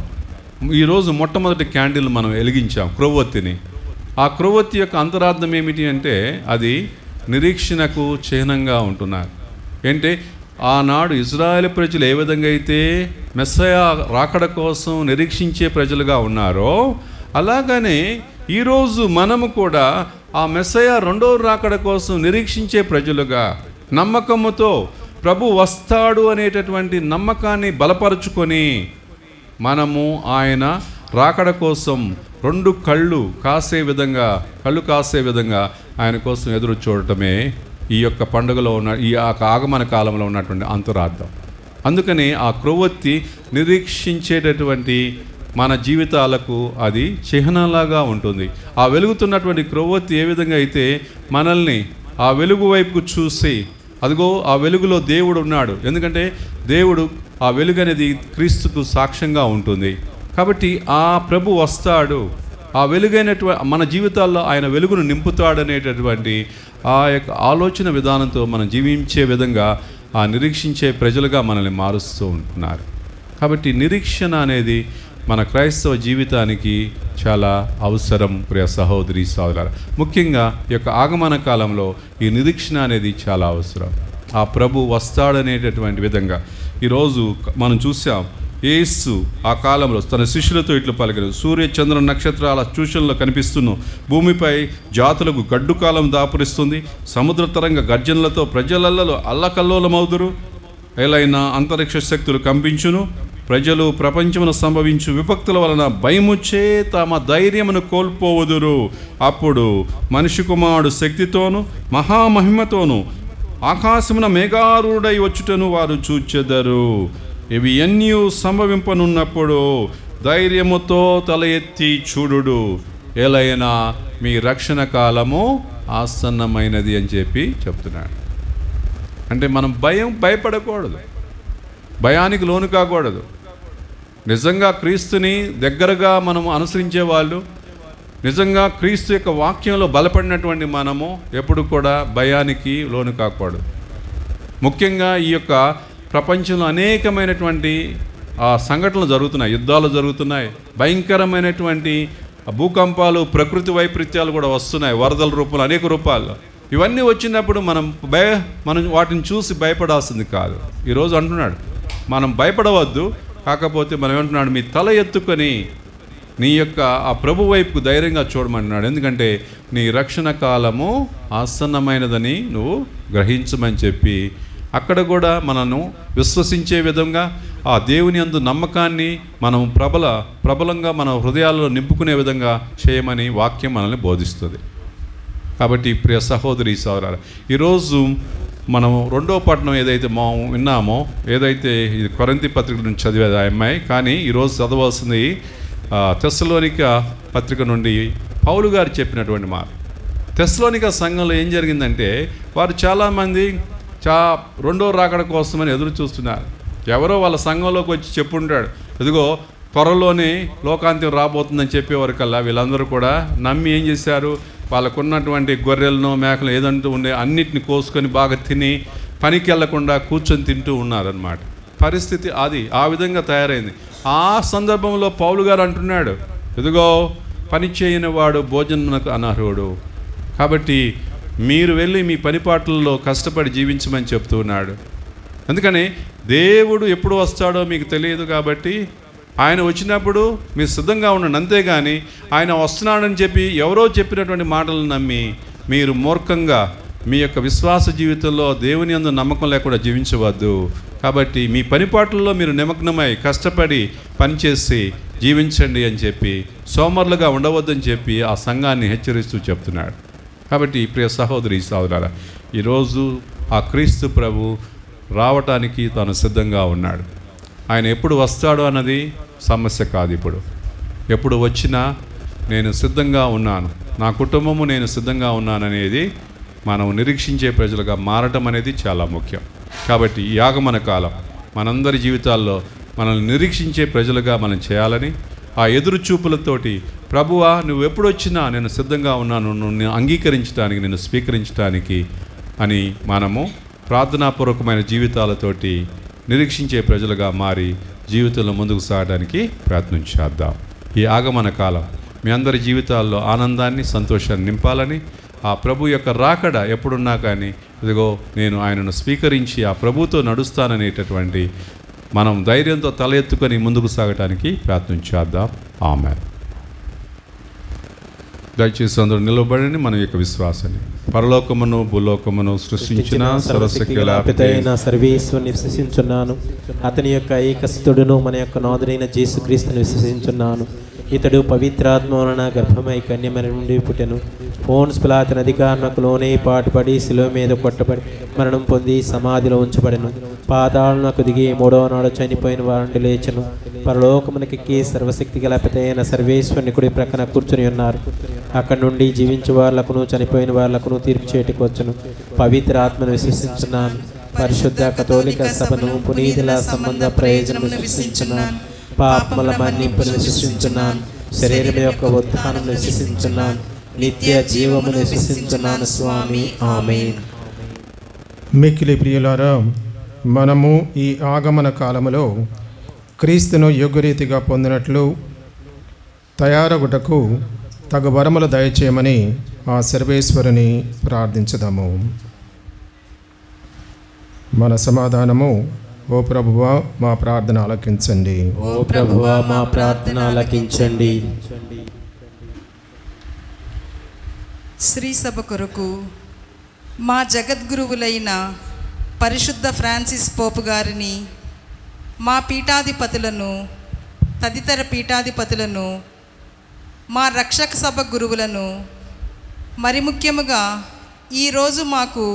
ఈరోజు మొట్టమొదటి క్యాండిల్ మనం వెలిగించాం, క్రొవ్వొత్తిని. ఆ క్రొవ్వొత్తి యొక్క అంతరార్థం ఏమిటి అంటే అది నిరీక్షణకు చిహ్నంగా ఉంటున్నారు. ఏంటి, ఆనాడు ఇజ్రాయేల్ ప్రజలు ఏ విధంగా అయితే మెస్సయా రాకడ కోసం నిరీక్షించే ప్రజలుగా ఉన్నారో అలాగనే ఈరోజు మనము కూడా ఆ మెస్సయా రెండవ రాకడ కోసం నిరీక్షించే ప్రజలుగా నమ్మకముతో ప్రభు వస్తాడు అనేటటువంటి నమ్మకాన్ని బలపరుచుకొని మనము ఆయన రాకడ కోసం రెండు కళ్ళు కాసే విధంగా ఆయన కోసం ఎదురు చూడటమే ఈ యొక్క పండుగలో ఉన్న ఈ ఆగమన కాలంలో ఉన్నటువంటి అంతరార్థం. అందుకని ఆ క్రొవ్వొత్తి నిరీక్షించేటటువంటి మన జీవితాలకు అది చిహ్నంలాగా ఉంటుంది. ఆ వెలుగుతున్నటువంటి క్రొవ్వొత్తి ఏ విధంగా అయితే మనల్ని ఆ వెలుగు వైపుకు చూసి, అదిగో ఆ వెలుగులో దేవుడు ఉన్నాడు, ఎందుకంటే దేవుడు ఆ వెలుగు అనేది క్రీస్తుకు సాక్ష్యంగా ఉంటుంది. కాబట్టి ఆ ప్రభు వస్తాడు, ఆ వెలుగైనటువంటి మన జీవితాల్లో ఆయన వెలుగును నింపుతాడనేటటువంటి ఆ యొక్క ఆలోచన విధానంతో మనం జీవించే విధంగా ఆ నిరీక్షించే ప్రజలుగా మనల్ని మారుస్తూ ఉంటున్నారు. కాబట్టి నిరీక్షణ అనేది మన క్రైస్తవ జీవితానికి చాలా అవసరం ప్రియ సహోదరి సహోదరులారా. ముఖ్యంగా ఈ యొక్క ఆగమన కాలంలో ఈ నిరీక్షణ అనేది చాలా అవసరం. ఆ ప్రభు వస్తాడనేటటువంటి విధంగా ఈరోజు మనం చూసాం. యేసు ఆ కాలంలో తన శిష్యులతో ఇట్లు పలికారు, సూర్య చంద్ర నక్షత్రాల సూచనలో కనిపిస్తున్న భూమిపై జాతులకు గడ్డు కాలం దాపురిస్తుంది, సముద్ర తరంగ గర్జనలతో ప్రజలలో అల్లకల్లోలమవుదురు, ఏలైనా అంతరిక్ష శక్తులు కంపించును, ప్రజలు ప్రపంచమును సంభవించు విపక్తుల వలన భయముచ్చే తమ ధైర్యమును కోల్పోవుదురు. అప్పుడు మనిషి కుమారుడు శక్తితోను మహామహిమతోను ఆకాశమున మేఘారూఢై వచ్చుటను వారు చూచెదరు. ఇవి ఎన్ని సంభవింపనున్నప్పుడు ధైర్యముతో తల ఎత్తి చూడుడు, ఏలైనా మీ రక్షణ కాలము ఆసన్నమైనది అని చెప్పి చెప్తున్నాడు. అంటే మనం భయపడకూడదు, భయానికి లోను కాకూడదు. నిజంగా క్రీస్తుని దగ్గరగా మనం అనుసరించే వాళ్ళు, నిజంగా క్రీస్తు యొక్క వాక్యంలో బలపడినటువంటి మనము ఎప్పుడు కూడా భయానికి లోను కాకూడదు. ముఖ్యంగా ఈ యొక్క ప్రపంచంలో అనేకమైనటువంటి సంఘటనలు జరుగుతున్నాయి, యుద్ధాలు జరుగుతున్నాయి, భయంకరమైనటువంటి భూకంపాలు, ప్రకృతి వైపరీత్యాలు కూడా వస్తున్నాయి, వరదల రూపంలో అనేక రూపాల్లో. ఇవన్నీ వచ్చినప్పుడు మనం వాటిని చూసి భయపడాల్సింది కాదు. ఈరోజు అంటున్నాడు మనం భయపడవద్దు, కాకపోతే మనం ఏమంటున్నాడు, మీ తల ఎత్తుకొని నీ యొక్క ఆ ప్రభు వైపుకు ధైర్యంగా చూడమంటున్నాడు. ఎందుకంటే నీ రక్షణ కాలము ఆసన్నమైనదని నువ్వు గ్రహించమని చెప్పి అక్కడ కూడా మనను విశ్వసించే విధంగా ఆ దేవుని యందు నమ్మకాన్ని మనం ప్రబలంగా మన హృదయాల్లో నింపుకునే విధంగా చేయమని వాక్యం మనల్ని బోధిస్తుంది. కాబట్టి ప్రియ సహోదరి సహోదరులారా, ఈరోజు మనం రెండో పట్టణం ఏదైతే విన్నామో, ఏదైతే ఇది కొరింథీ పత్రిక నుంచి చదివేది ఆ అమ్మాయి, కానీ ఈరోజు చదవాల్సింది తెస్సలోనిక పత్రిక నుండి పౌలు గారు చెప్పినటువంటి మాట. తెస్సలోనిక సంఘంలో ఏం జరిగిందంటే వారు చాలామంది రెండో రాకడ కోసమని ఎదురు చూస్తున్నారు. ఎవరో వాళ్ళ సంఘంలోకి వచ్చి చెప్పుంటాడు, ఇదిగో త్వరలోనే లోకాంత్యం రాబోతుందని చెప్పేవారు కల్లా వీళ్ళందరూ కూడా నమ్మి ఏం చేశారు, వాళ్ళకున్నటువంటి గొర్రెలను మేకలు ఏదంటూ ఉండే అన్నిటిని కోసుకొని బాగా తిని పనికి వెళ్లకుండా కూర్చొని తింటూ ఉన్నారనమాట. పరిస్థితి అది ఆ విధంగా తయారైంది. ఆ సందర్భంలో పౌలు గారు అంటున్నాడు, ఇదిగో పని చేయని వాడు భోజనమునకు అనర్హుడు, కాబట్టి మీరు వెళ్ళి మీ పనిపాట్లలో కష్టపడి జీవించమని చెప్తూ ఉన్నాడు. అందుకని దేవుడు ఎప్పుడు వస్తాడో మీకు తెలియదు, కాబట్టి ఆయన వచ్చినప్పుడు మీరు సిద్ధంగా ఉండండి. అంతేగాని ఆయన వస్తున్నాడని చెప్పి ఎవరో చెప్పినటువంటి మాటలను నమ్మి మీరు మూర్ఖంగా మీ యొక్క విశ్వాస జీవితంలో దేవుని యందు నమ్మకం లేకుండా జీవించవద్దు. కాబట్టి మీ పనిపాట్లలో మీరు నిమగ్నమై కష్టపడి పనిచేసి జీవించండి అని చెప్పి, సోమరులుగా ఉండవద్దని చెప్పి ఆ సంఘాన్ని హెచ్చరిస్తూ చెప్తున్నాడు. కాబట్టి ప్రియ సహోదరి సహోదరులారా, ఈరోజు ఆ క్రీస్తు ప్రభు రావటానికి తాను సిద్ధంగా ఉన్నాడు. ఆయన ఎప్పుడు వస్తాడో అన్నది సమస్య కాదు. ఇప్పుడు ఎప్పుడు వచ్చినా నేను సిద్ధంగా ఉన్నాను, నా కుటుంబము నేను సిద్ధంగా ఉన్నాననేది మనం నిరీక్షించే ప్రజలుగా మారటం అనేది చాలా ముఖ్యం. కాబట్టి ఈ ఆగమన కాలం మనందరి జీవితాల్లో మనల్ని నిరీక్షించే ప్రజలుగా మనం చేయాలని, ఆ ఎదురు చూపులతోటి ప్రభువా నువ్వు ఎప్పుడొచ్చినా నేను సిద్ధంగా ఉన్నాను, నిన్ను అంగీకరించడానికి, నిన్ను స్వీకరించడానికి అని మనము ప్రార్థనాపూర్వకమైన జీవితాలతోటి నిరీక్షించే ప్రజలుగా మారి జీవితంలో ముందుకు సాగడానికి ప్రయత్నం చేద్దాం. ఈ ఆగమన కాలం మీ అందరి జీవితాల్లో ఆనందాన్ని, సంతోషాన్ని నింపాలని, ఆ ప్రభు యొక్క రాకడ ఎప్పుడున్నా కానీ ఇదిగో నేను ఆయనను స్వీకరించి ఆ ప్రభుతో నడుస్తాననేటటువంటి మనం ధైర్యంతో తల ఎత్తుకొని ముందుకు సాగటానికి ప్రయత్నం చేద్దాం. ఆమేన్. దయచేసి అందరూ నిలబడండి. మన యొక్క విశ్వాసాన్ని పరలోకమును భూలోకమును సృష్టించిన సర్వశక్తిగల పితైన సర్వేశ్వరుని విశ్వసించున్నాను. అతని యొక్క ఏకస్తుడును మన యొక్క నాథుడైన యేసుక్రీస్తుని విశ్వసించున్నాను. ఇతడు పవిత్రాత్మ వలన గర్భమై కన్యమరి నుండి పుట్టెను. పోన్స్ పిలాతు అధికారులకు లోనే పాటుపడి శిలువ మీద కొట్టబడి మరణం పొంది సమాధిలో ఉంచబడెను. పాతాళమునకు దిగి మూడవ నాడు చనిపోయిన వారి లేచెను. పరలోకమునకెక్కి సర్వశక్తి గల పితైన సర్వేశ్వరుని కుడి ప్రక్కన కూర్చుని ఉన్నారు. అక్కడి నుండి జీవించే వాళ్ళకును చనిపోయిన వాళ్ళకును తీర్పు చేయటికి వచ్చును. పవిత్ర ఆత్మను విశ్వసించున్నాను. పరిశుద్ధ కథోలిక సభను పునీతుల సంబంధ ప్రయోజనమును విశ్వసించున్నాను. పాపముల మన్నింపును విశ్వసించున్నాను. శరీరం యొక్క ఉత్థానమును విశ్వసించున్నాను. నిత్య జీవమును విశ్వసించున్నాను స్వామి. ఆమేన్. మిక్కిలి ప్రియులారా, మనము ఈ ఆగమన కాలములో క్రీస్తును యోగ్యరీతిగా పొందినట్లు తయారగుటకు తగు వరములు దయచేయమని ఆ సర్వేశ్వరుని ప్రార్థించుదాము. మన సమాధానము: ఓ ప్రభువా మా ప్రార్థన ఆలకించండి. ఓ ప్రభువా మా ప్రార్థన ఆలకించండి. శ్రీ సభ కొరకు మా జగద్గురువులైన పరిశుద్ధ ఫ్రాన్సిస్ పోపు గారిని, మా పీఠాధిపతులను, తదితర పీఠాధిపతులను, మా రక్షక సభ గురువులను, మరి ముఖ్యముగా ఈరోజు మాకు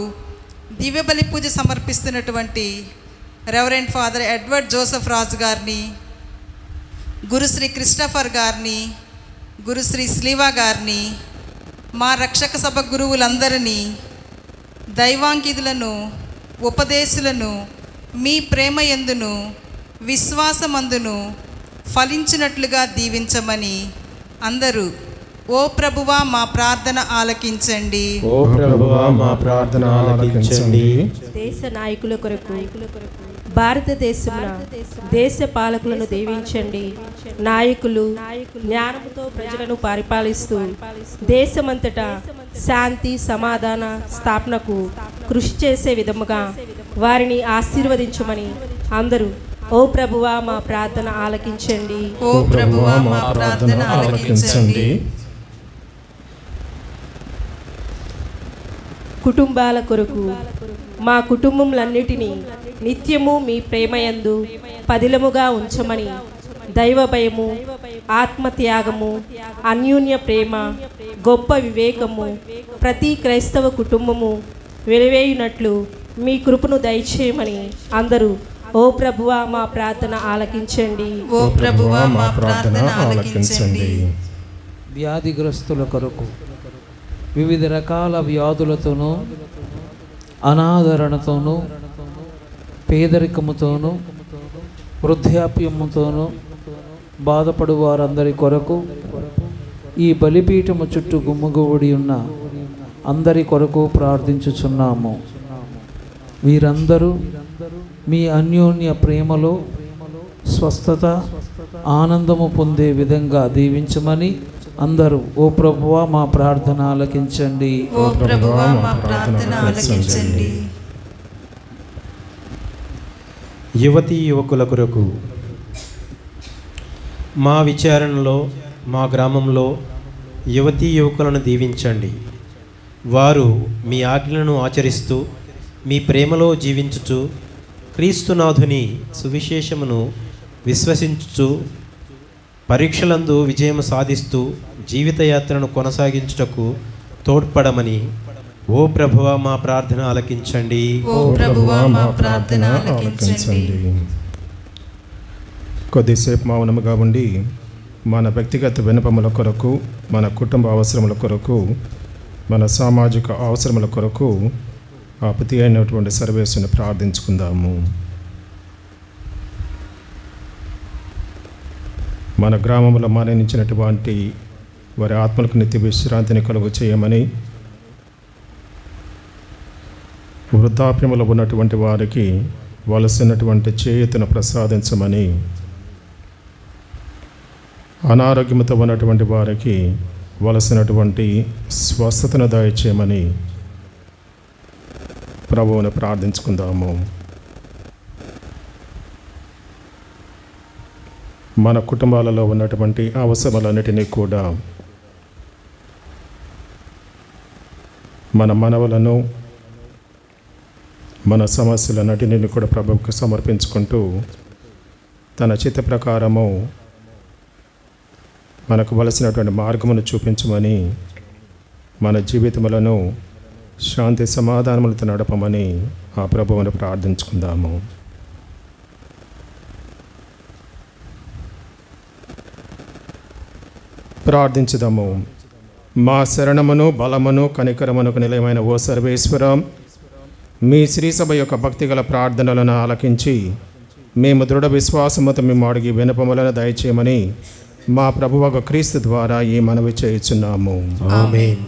దివ్య బలి పూజ సమర్పిస్తున్నటువంటి రెవరెండ్ ఫాదర్ ఎడ్వర్డ్ జోసెఫ్ రాజు గారిని, గురుశ్రీ క్రిస్టఫర్ గారిని, గురుశ్రీ స్లీవా గారిని, మా రక్షక సభ గురువులందరినీ, దైవాంకితులను, ఉపదేశులను మీ ప్రేమ యందును విశ్వాసమందును ఫలించినట్లుగా దీవించమని అందరూ ఓ ప్రభువా మా ప్రార్థన ఆలకించండి. ఓ ప్రభువా మా ప్రార్థన ఆలకించండి. దేశ నాయకుల కొరకు, భారతదేశమున దేశ పాలకులను దీవించండి. నాయకులు జ్ఞానముతో ప్రజలను పరిపాలిస్తూ దేశమంతటా శాంతి సమాధాన స్థాపనకు కృషి చేసే విధముగా వారిని ఆశీర్వదించమని అందరూ ఓ ప్రభువా మా ప్రార్థన ఆలకించండి. ఓ ప్రభువా మా ప్రార్థన ఆలకించండి. కుటుంబాల కొరకు, మా కుటుంబములన్నిటినీ నిత్యము మీ ప్రేమయందు పదిలముగా ఉంచమని దైవ భయము, ఆత్మత్యాగము, అన్యోన్య ప్రేమ, గొప్ప వివేకము ప్రతి క్రైస్తవ కుటుంబము వెలివేయునట్లు మీ కృపను దయచేయమని అందరూ ఓ ప్రభువా మా ప్రార్థన ఆలకించండి. ఓ ప్రభువా మా ప్రార్థన ఆలకించండి. వ్యాధిగ్రస్తుల కొరకు, వివిధ రకాల వ్యాధులతోనూ అనాదరణతోనూ పేదరికముతోనూ వృద్ధాప్యముతోనూ బాధపడు వారందరి కొరకు, ఈ బలిపీఠము చుట్టూ గుమ్మగూడి ఉన్న అందరి కొరకు ప్రార్థించుచున్నాము. వీరందరూ మీ అన్యోన్య ప్రేమలో స్వస్థత, ఆనందము పొందే విధంగా దీవించమని అందరూ ఓ ప్రభువా మా ప్రార్థన ఆలకించండి. ఓ ప్రభువా మా ప్రార్థన ఆలకించండి. యువతీ యువకుల కొరకు, మా విచారణలో మా గ్రామంలో యువతీ యువకులను దీవించండి. వారు మీ ఆజ్ఞలను ఆచరిస్తూ మీ ప్రేమలో జీవించుచు క్రీస్తునాథుని సువిశేషమును విశ్వసించుచు పరీక్షలందు విజయం సాధిస్తూ జీవితయాత్రను కొనసాగించుటకు తోడ్పడమని ఓ ప్రభువా మా ప్రార్థన ఆలకించండి. ఓ ప్రభువా మా ప్రార్థన ఆలకించండి. కొద్దిసేపు మౌనముగా ఉండి మన వ్యక్తిగత విన్నపముల కొరకు, మన కుటుంబ అవసరముల కొరకు, మన సామాజిక అవసరముల కొరకు ఆ ప్రతి అయినటువంటి సర్వేశ్వరుని ప్రార్థించుకుందాము. మన గ్రామంలో మరణించినటువంటి వారి ఆత్మలకు నిత్య విశ్రాంతిని కలుగు చేయమని, వృద్ధాప్యములో ఉన్నటువంటి వారికి వలసినటువంటి చేయుతను ప్రసాదించమని, అనారోగ్యంతో ఉన్నటువంటి వారికి వలసినటువంటి స్వస్థతను దయచేయమని ప్రభువును ప్రార్థించుకుందాము. మన కుటుంబాలలో ఉన్నటువంటి అవసరాలన్నిటినీ కూడా, మన మనవలను, మన సమస్యలన్నిటిని కూడా ప్రభువుకు సమర్పించుకుంటూ తన చిత్త ప్రకారము మనకు వలసినటువంటి మార్గమును చూపించమని, మన జీవితములను శాంతి సమాధానములతో నడపమని ఆ ప్రభువును ప్రార్థించుకుందాము. ప్రార్థించుదాము. మా శరణమును, బలమును, కనికరమునకు నిలయమైన ఓ సర్వేశ్వరం, మీ శ్రీసభ యొక్క భక్తిగల ప్రార్థనలను ఆలకించి మేము దృఢ విశ్వాసముతో మేము అడిగి వినపములను దయచేయమని మా ప్రభువగు క్రీస్తు ద్వారా ఈ మనవి చేయుచున్నాము. ఆమేన్.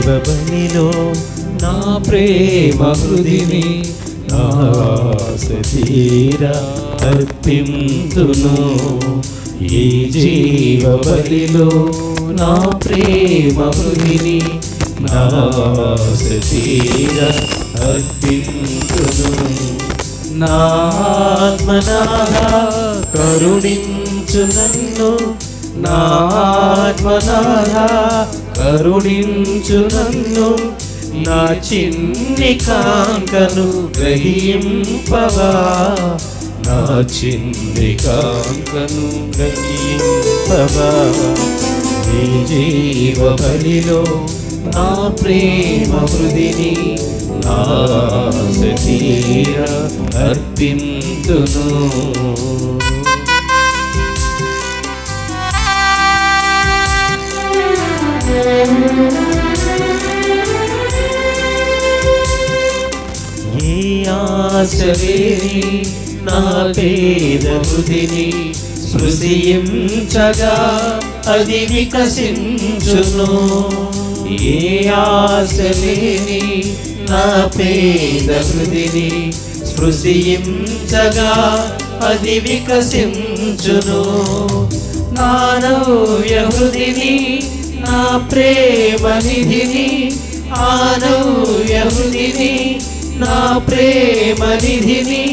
జీవబలిలో నా ప్రేమ హృదిని తీరా అర్పింతును. ఈ జీవబలిలో నా ప్రేమ హృదిని తీరా అర్పింతును. నా ఆత్మనాథా కరుణించు నన్ను, నా ఆత్మనాథా కరుణించు నన్ను, నా చిన్ని కాంకను గ్రహింపవా, నా చిన్ని కాంకను గ్రహింపవా. నీ జీవ బలిలో నా ప్రేమ హృదిని తీరా అర్పింతును. ఏ ఆశలేని నా పేద హృదిని స్పృశించగా అది వికసించును. ఏ ఆశలేని నా పేద హృదిని స్పృశించగా అది వికసించును. నా నవ్య హృదిని, నా ప్రేమ నిధిని, ఆ నవ్య హృదిని, నా ప్రేమ నిధిని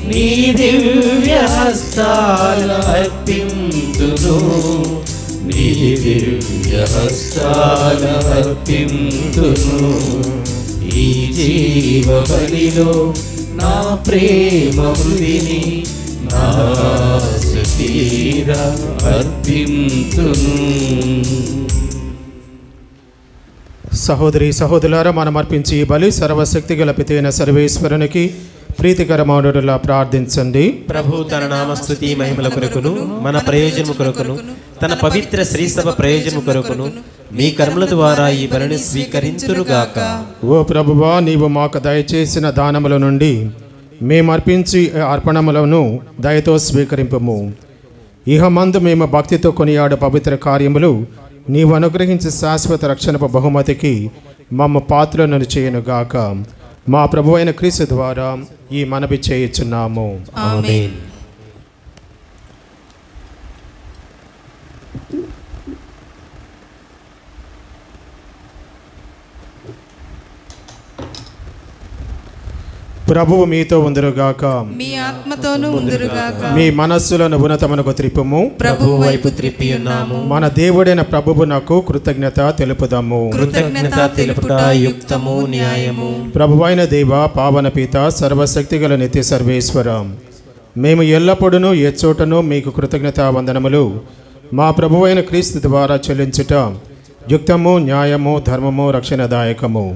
నీ దివ్య హస్తాల అర్పింతును. నీ దివ్య హస్తాల అర్పింతును. ఈ జీవ బలిలో నా ప్రేమ హృదిని తీరా అర్పింతును. సహోదరి సహోదరులారా, మనం అర్పించి ఈ బలి సర్వశక్తి గల పితైన సర్వేశ్వరునికి ప్రీతికరమౌనులా ప్రార్థించండి. ప్రభు తన నామస్తుతి మహిమల కొరకును, మన ప్రయోజనము కొరకును, తన పవిత్ర శ్రీసభ ప్రయోజనము కొరకును మీ కర్మల ద్వారా ఈ బలిని స్వీకరించురుగాక. ఓ ప్రభువా, నీవు మాకు దయచేసిన దానముల నుండి మేము అర్పించి అర్పణములను దయతో స్వీకరింపము. ఇహమందు మేము భక్తితో కొనియాడు పవిత్ర కార్యములు నీవు అనుగ్రహించి శాశ్వత రక్షణపు బహుమతికి మమ్మ పాత్రలను చేయనుగాక. మా ప్రభు అయిన క్రీస్తు ద్వారా ఈ మనవి చేయుచున్నాము. ఆమేన్. ప్రభువు మీతో ఉందురుగాక. మీ ఆత్మతోనూ ఉందురుగాక. మీ మనస్సులను ఉన్నతమునకు త్రిప్పుము. ప్రభువు వైపు త్రిప్పి ఉన్నాము. మన దేవుడైన ప్రభువునకు కృతజ్ఞత తెలుపుదాము. కృతజ్ఞత తెలుపుట యుక్తము న్యాయము. ప్రభువైన దేవ, పావన పిత, సర్వశక్తిగల నిత్య సర్వేశ్వర, మేము ఎల్లప్పుడూ ఎచ్చోటను మీకు కృతజ్ఞతా వందనములు మా ప్రభువైన క్రీస్తు ద్వారా చెల్లించుట యుక్తము, న్యాయము, ధర్మము, రక్షణదాయకము.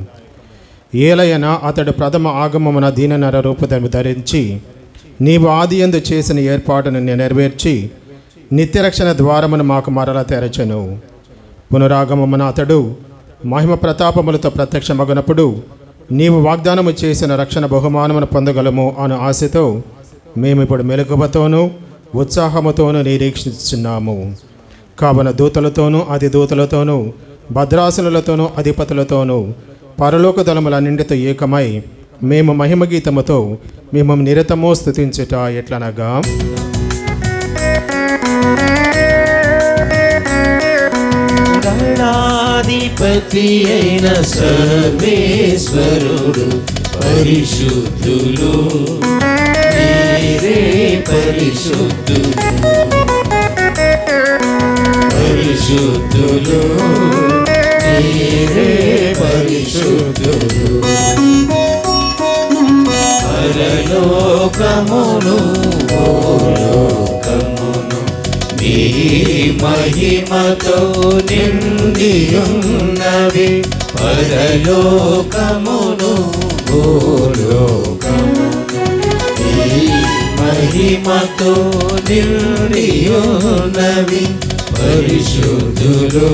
ఏలయన అతడు ప్రథమ ఆగమమున దీననర రూపధర్మ ధరించి నీవు ఆదియందు చేసిన ఏర్పాటును నెరవేర్చి నిత్యరక్షణ ద్వారమును మాకు మరల తెరచెను. పునరాగమమున అతడు మహిమ ప్రతాపములతో ప్రత్యక్షమగునప్పుడు నీవు వాగ్దానము చేసిన రక్షణ బహుమానమును పొందగలము అను ఆశతో మేమిప్పుడు మెలకువతోనూ ఉత్సాహముతోనూ నిరీక్షిస్తున్నాము. కావున దూతలతోనూ అధిదూతలతోనూ భద్రాసనులతోనూ అధిపతులతోనూ పరలోక దళములన్నింటితో ఏకమై మేము మహిమ గీతముతో మేము నిరతమో స్తుతించుట ఎట్లనగా, గణాధిపతి అయిన సర్వేశ్వరుడు పరిశుద్ధులు, మీరే పరిశుద్ధులు, పరిశుద్ధులు, మీరే పరిశుద్ధులు. పరలోకమును భూలోకమును మీ మహిమతో నిండియున్నవి. పరలోకమును భూలోకమును మీ మహిమతో నిండియున్నవి. పరిశుద్ధులు,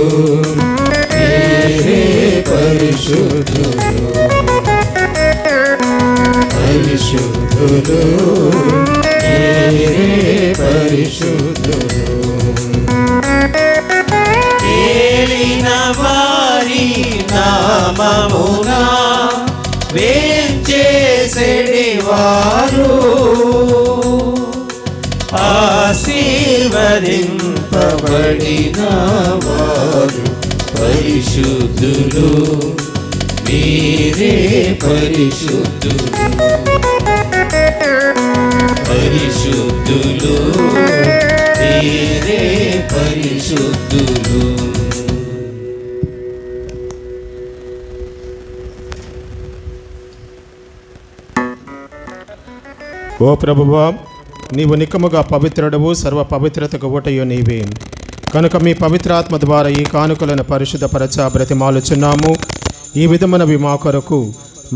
మీరే పరిశుద్ధులు, పరిశుద్ధులు, మీరే పరిశుద్ధులు. ఏలిన వారి నామమునా వేంచేసెడి వారు ఆశీర్వదింపబడిన వారు పరిశుద్ధులు, మీరే పరిశుద్ధులు, పరిశుద్ధులు, మీరే పరిశుద్ధులు. ఓ ప్రభువా, నీవు నిక్కముగా పవిత్రుడవు, సర్వ పవిత్రతకు ఊటయు నీవే. కనుక మీ పవిత్రాత్మ ద్వారా ఈ కానుకలను పరిశుద్ధపరచ బ్రతిమాలుచున్నాము. ఈ విధమునవి మా కొరకు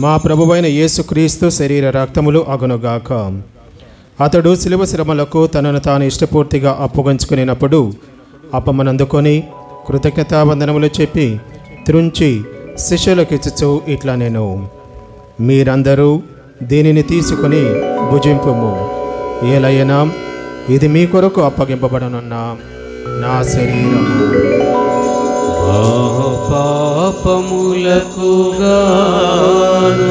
మా ప్రభువైన యేసుక్రీస్తు శరీర రక్తములు అగునుగాక. అతడు శిలువ శ్రమలకు తనను తాను ఇష్టపూర్తిగా అప్పగించుకునేటప్పుడు అప్పమనందుకొని కృతజ్ఞతావందనములు చెప్పి త్రుంచి శిష్యులకిచ్చుచు ఇట్లా నేను, మీరందరూ దీనిని తీసుకుని భుజింపుము. ఏలైనా ఇది మీ కొరకు అప్పగింపబడనున్న నా శరీరము. పాపములకు గాను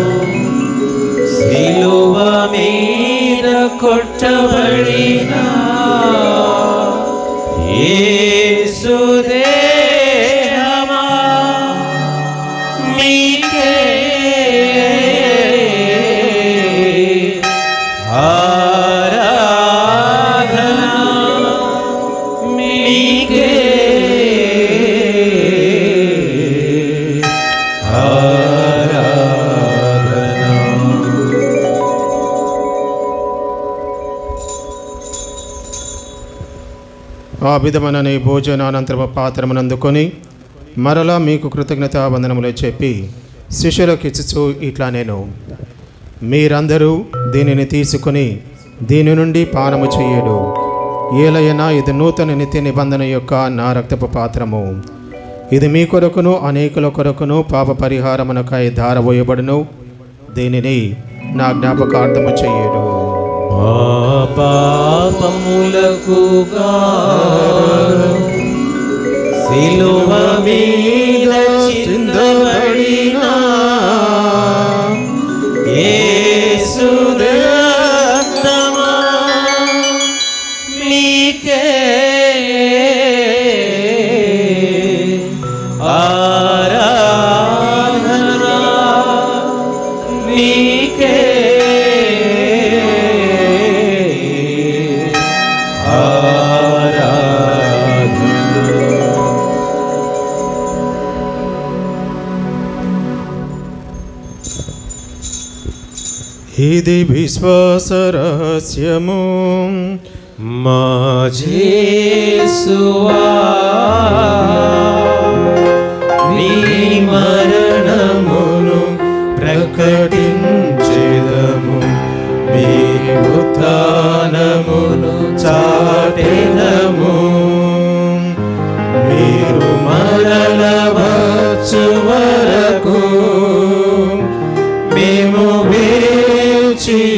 శిలువ మీద కొట్టబడిన యేసు దేహమా మీకే ఆరాధన, మీకే ఆ విధమైన నీ భోజనానంతరము పాత్రమునందుకొని మరలా మీకు కృతజ్ఞతా వందనములు చెప్పి శిష్యులకు ఇచ్చుచు ఇట్లా నేను, మీరందరూ దీనిని తీసుకుని దీని నుండి పానము చేయడు. ఏలైనా ఇది నూతన నిత్య నిబంధన యొక్క నా రక్తపు పాత్రము. ఇది మీ కొరకును అనేకుల కొరకును పాప పరిహారమునకై ధారపోయబడును. దీనిని నా జ్ఞాపకార్థము చేయడు. పాపములకు గాను సిలువ మీద చిందబడిన యేసు రక్తమా మీకే ఆరాధన మీకే ఇది విశ్వాస రహస్యము మా యేసువా నీ మరణమును ప్రకటించెదము మీ ఉత్థానమును చాటెదము మీరు మరల వచ్చు వరకు మేము వేచియుందుము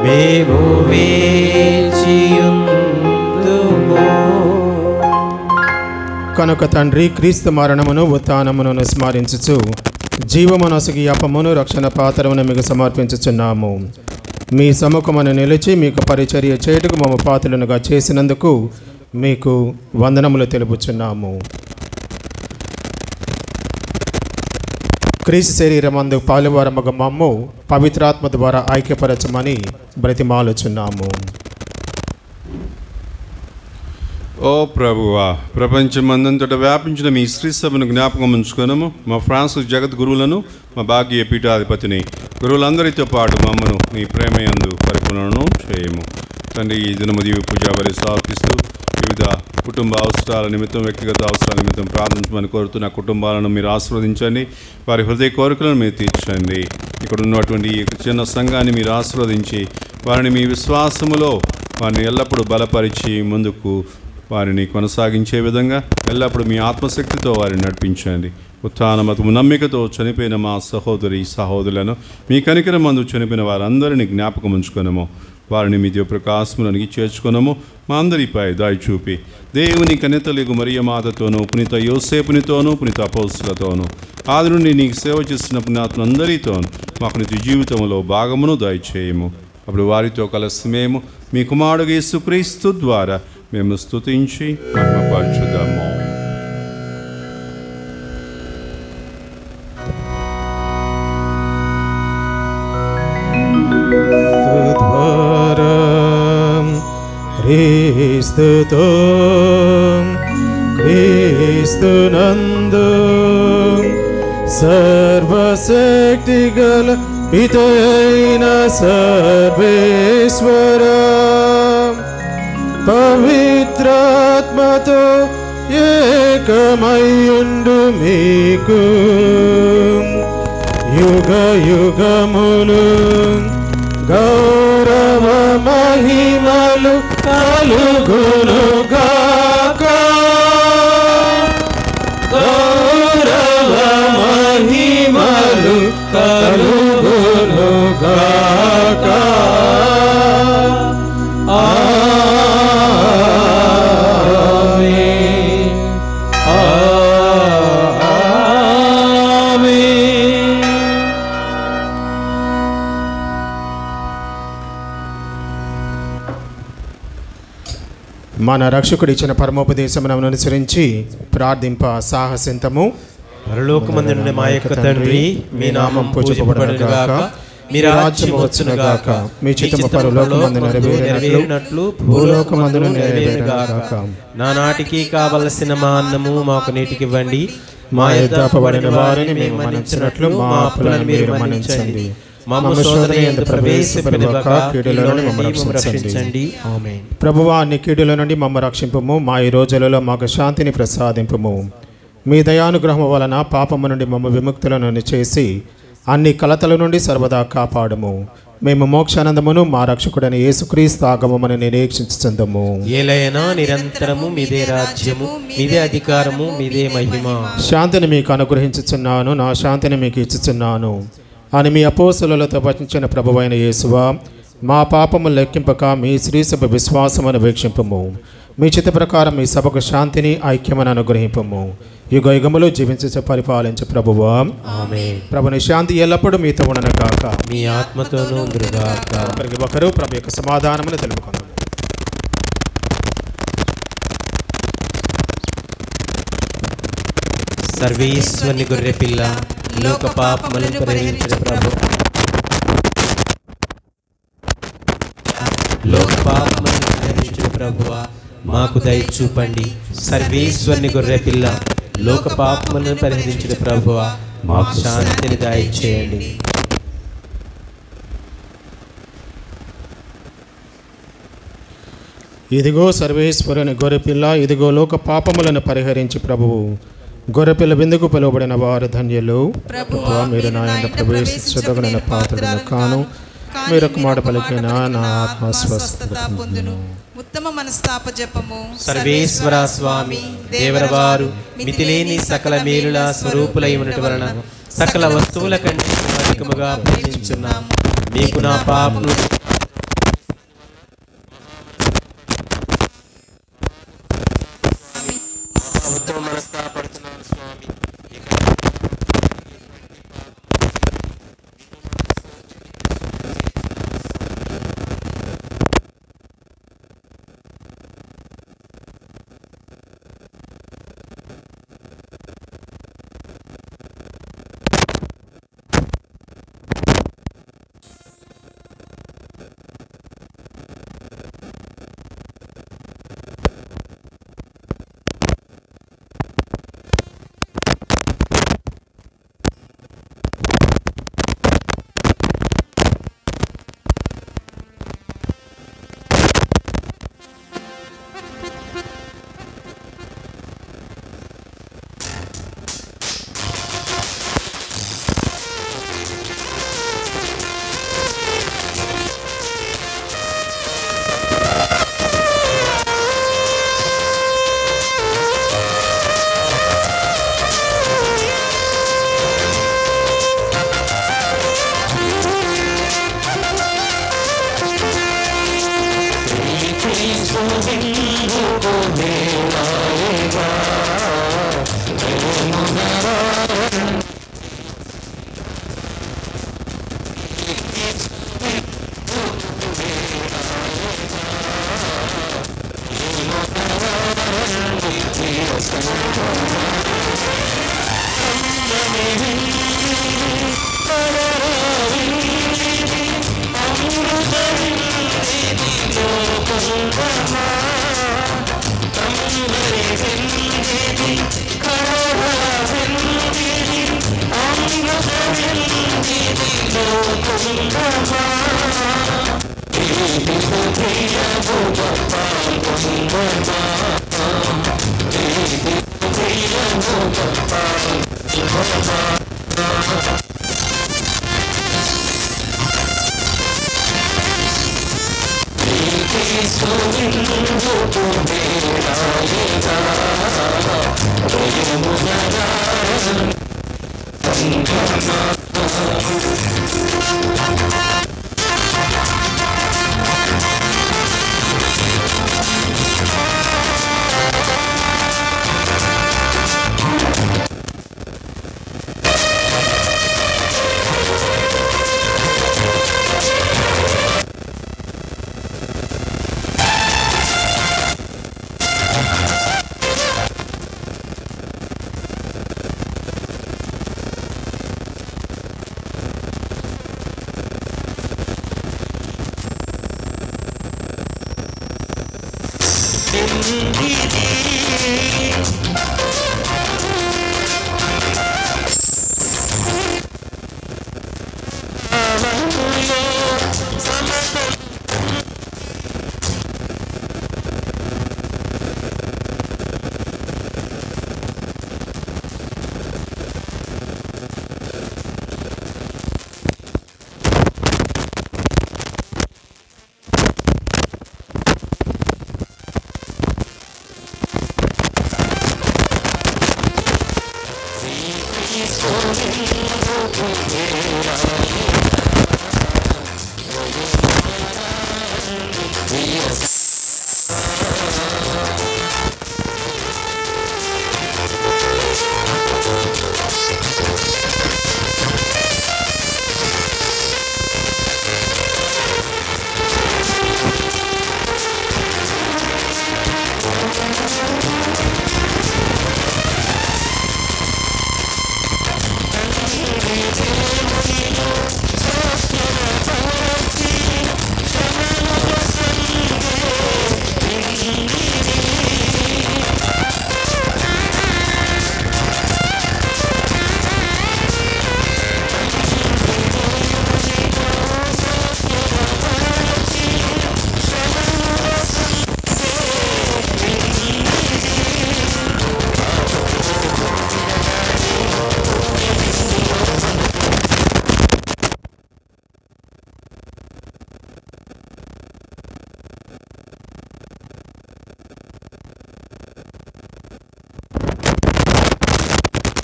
మేము వేచియుందుము. కనుక తండ్రి క్రీస్తు మరణమును ఉత్థానమును స్మరించుచు జీవమనసుకి అపమును రక్షణ పాత్రమును మీకు సమర్పించుచున్నాము. మీ సముఖమును నిలిచి మీకు పరిచర్య చేయుటకు మమ్మ పాత్రలుగా చేసినందుకు మీకు వందనములు తెలుపుచున్నాము. క్రీస్తు శరీరమందు పాలువారమగ మమ్ము పవిత్రాత్మ ద్వారా ఐక్యపరచమని బ్రతిమాలుచున్నాము. ఓ ప్రభువా, ప్రపంచమందంతట వ్యాపించిన మీ స్త్రీ సభను జ్ఞాపకం ఉంచుకొనము. మా ఫ్రాన్సిస్ జగద్గురువులను, మా భాగ్య పీఠాధిపతిని, గురువులందరితో పాటు మమ్మను నీ ప్రేమయందు పరిపూర్ణను చేయము. తండ్రి, ఈ దినము దీవి పూజా బలి సమర్పిస్తూ వివిధ కుటుంబ అవసరాల నిమిత్తం, వ్యక్తిగత అవసరాల నిమిత్తం ప్రార్థించమని కోరుతున్న కుటుంబాలను మీరు ఆశీర్వదించండి. వారి హృదయ కోరికలను మీరు తీర్చండి. ఇక్కడ ఉన్నటువంటి ఈ చిన్న సంఘాన్ని మీరు ఆశీర్వదించి వారిని మీ విశ్వాసములో వారిని ఎల్లప్పుడూ బలపరిచి ముందుకు వారిని కొనసాగించే విధంగా ఎల్లప్పుడూ మీ ఆత్మశక్తితో వారిని నడిపించండి. ఉత్థానమతము నమ్మికతో చనిపోయిన మా సహోదరి సహోదరులను మీ కనికరమందు చనిపోయిన వారందరినీ జ్ఞాపకం ఉంచుకొనము. వారిని మీ ప్రకాశములనికి చేర్చుకొనము. మా అందరిపై దయ చూపి దేవుని కన్యతలకు మరియ మాతతోనూ, పునీత యోసేపునితోనూ, పునీత అపోస్తులతోనూ, ఆది నుండి నీకు సేవ చేస్తున్న పుణ్యాత్ములందరితోనూ మాకు నిత్య జీవితంలో భాగమును దయచేయము. అప్పుడు వారితో కలిసి మేము మీ కుమారుడు యేసుక్రీస్తు ద్వారా మేము స్తుతించి మహిమపరచుదాము. క్రీస్తుతో క్రీస్తునందు సర్వశక్తిగల పితైన సర్వేశ్వర పవిత్రాత్మతో ఏకమయ్యుండు మీకు యుగ యుగములు గౌరవ మహిమలు కలుగునుగాక. గౌరవ మహిమలు కలుగునుగాక. మన రక్షకుడు ఇచ్చిన పరమోపదేశమును అనుసరించి ప్రార్థింప సాహసింతము. పరలోకమందున్న మా యొక్క తండ్రి, మీ నామం పూజింపబడునుగాక, మీ రాజ్యం వచ్చునుగాక, మీ చిత్తము పరలోకమందు నెరవేరినట్లు భూలోకమందును నెరవేరుగాక. నానాటికి కావలసిన మా అన్నము మాకు నేటికివ్వండి. మా యొద్ద అప్పబడిన వారిని మేము మన్నించినట్లు మా అప్పులను మీరు మన్నించండి. మమ్ము శోధన యందు ప్రవేశపెట్టక కీడుల నుండి మమ్మల్ని రక్షించండి. ఆమేన్. ప్రభువా, అన్ని కీడుల నుండి మమ్మ రక్షింపుము. మా ఈ రోజులలో మాకు శాంతిని ప్రసాదింపుము. మీ దయానుగ్రహం వలన పాపము నుండి మమ్మ విముక్తులను చేసి అన్ని కలతల నుండి సర్వదా కాపాడము. మేము మోక్షానందమును మా రక్షకుడైన యేసుక్రీస్తు ఆగమమును నిరీక్షించుచుందుము. ఏలైనా నిరంతరము మీదే రాజ్యము, మీదే అధికారము, మీదే మహిమ. శాంతిని మీకు అనుగ్రహించుచున్నాను, నా శాంతిని మీకు ఇచ్చుచున్నాను అని మీ అపోస్తలులతో వచించిన ప్రభువైన యేసువా, మా పాపము లెక్కింపక మీ శ్రీసభ విశ్వాసమును వీక్షింపము. మీ చిత్త ప్రకారం మీ సభకు శాంతిని ఐక్యమని అనుగ్రహింపము. యుగ యుగములు జీవించే పరిపాలించే ప్రభువా, ఆమేన్. ప్రభుని శాంతి ఎల్లప్పుడూ మీతో ఉండను గాక. మీ ఆత్మతోనూ ఉండుగాక. ఒకరికి ఒకరు ప్రభు యొక్క సమాధానములు తెలుపుకుందాము. సర్వేశ్వరుని గొర్రె పిల్ల, లోక పాపములను పరిహరించిన ప్రభు, లోక పాపములను పరిహరించిన ప్రభువా, మాకు దయ చూపండి. సర్వేశ్వరుని గొర్రె పిల్ల, లోక పాపములను పరిహరించిన ప్రభువా, మాకు శాంతిని దయచేయండి. ఇదిగో సర్వేశ్వరుని గొర్రెపిల్ల, ఇదిగో లోక పాపములను పరిహరించి ప్రభువు. గొర్రెపిల్ల విందుకు పిలువబడిన వారు ధన్యులు. ప్రభువా, మీరు నా ఇంట ప్రవేశించదగిన పాత్రను కాను. మీరు ఒక మాట పలికిన నా ఆత్మ స్వస్థత పొందును. ఉత్తమ మనస్తాప జపము. సర్వేశ్వర స్వామి దేవరవారు మితిలేని సకల మేలుల స్వరూపులై ఉన్నటి వలన సకల వస్తువుల కంటే అధికముగా పూజించుచున్నాము. మీకు నా పాపములు ఉత్తమ మనస్తాపడుతున్నాను స్వామి.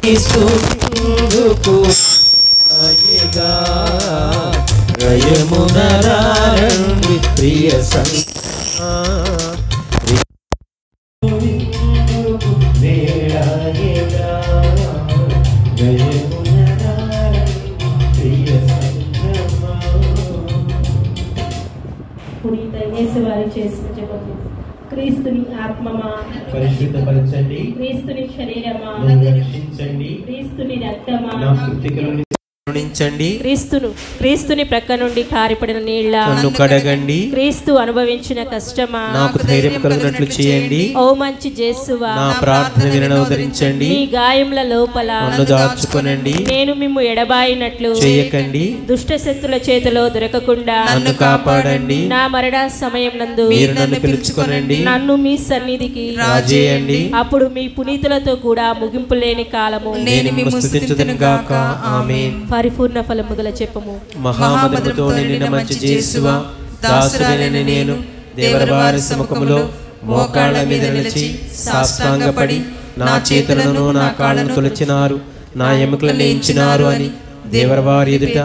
స్తుతిందుకు ఆయగా రయమునరారండి ప్రియ సంగమా వేళాయగా రయమునరారండి ప్రియ సంగమా. పునీత యేసు వారు చేసిన జపము. క్రీస్తుని ఆత్మమా పరిశుద్ధపరచండి, క్రీస్తుని శరీరమా నన్ను రక్షించండి, క్రీస్తుని రక్తమా నా కృతికల నుండి కరుణించండి, క్రీస్తుని ప్రక్క నుండి కారిపడిన నీళ్ళ నన్ను కడగండి, క్రీస్తు అనుభవించిన కష్టమా నాకు ధైర్యం కలిగినట్లు చేయండి, ఓ మంచి జేసువా నా ప్రార్థన వినవదరించండి, మీ గాయముల లోపల నన్ను దాచుకొనండి, నేను మిమ్ము ఎడబాయినట్లు చేయకండి, దుష్ట శక్తుల చేతిలో దొరకకుండా నన్ను కాపాడండి, నా మరణ సమయం నందు మీరు నన్ను పిలుచుకొనండి, నన్ను మీ సన్నిధికి రాజేయండి, అప్పుడు మీ పునీతులతో కూడా ముగింపు లేని కాలము నేను మిమ్ము స్తుతించుదును గాక. ఆమేన్. పరిపూర్ణ ఫలము గల చెప్పము. మహామధురముతో నిండిన మంచి జేసువా, దాసుడైన నేను దేవరవారి సముఖములో మోకాళ్ళ మీద నిలిచి సాష్టాంగపడి నా చేతులను నా కాళ్ళను తొలచినారు, నా ఎముకలను ఎంచినారు అని దేవరవారి ఎదుట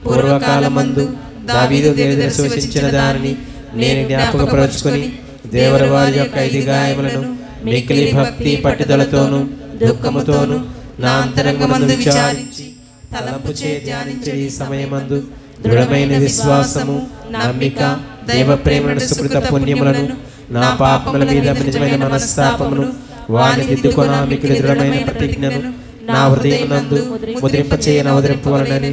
పూర్వకాలమందు దావీదు దేవుడు సూచించిన దానిని నేను జ్ఞాపకపరచుకొని దేవరవారి యొక్క 5 గాయములను మిక్కిలి భక్తి పట్టుదలతోనూ దుఃఖముతోనూ నా అంతరంగమందు విచారించి తలంపు చే ధ్యానించే ఈ సమయమందు దృఢమైన విశ్వాసము, నమ్మిక, దైవ ప్రేమను, సుకృత పుణ్యములను, నా పాపముల మీద నిజమైన మనస్తాపమును వారిని దిద్దుకొన మిక్కిలి దృఢమైన ప్రతిజ్ఞను నా హృదయమునందు ముద్రింపచేయన అవదరింపవలనని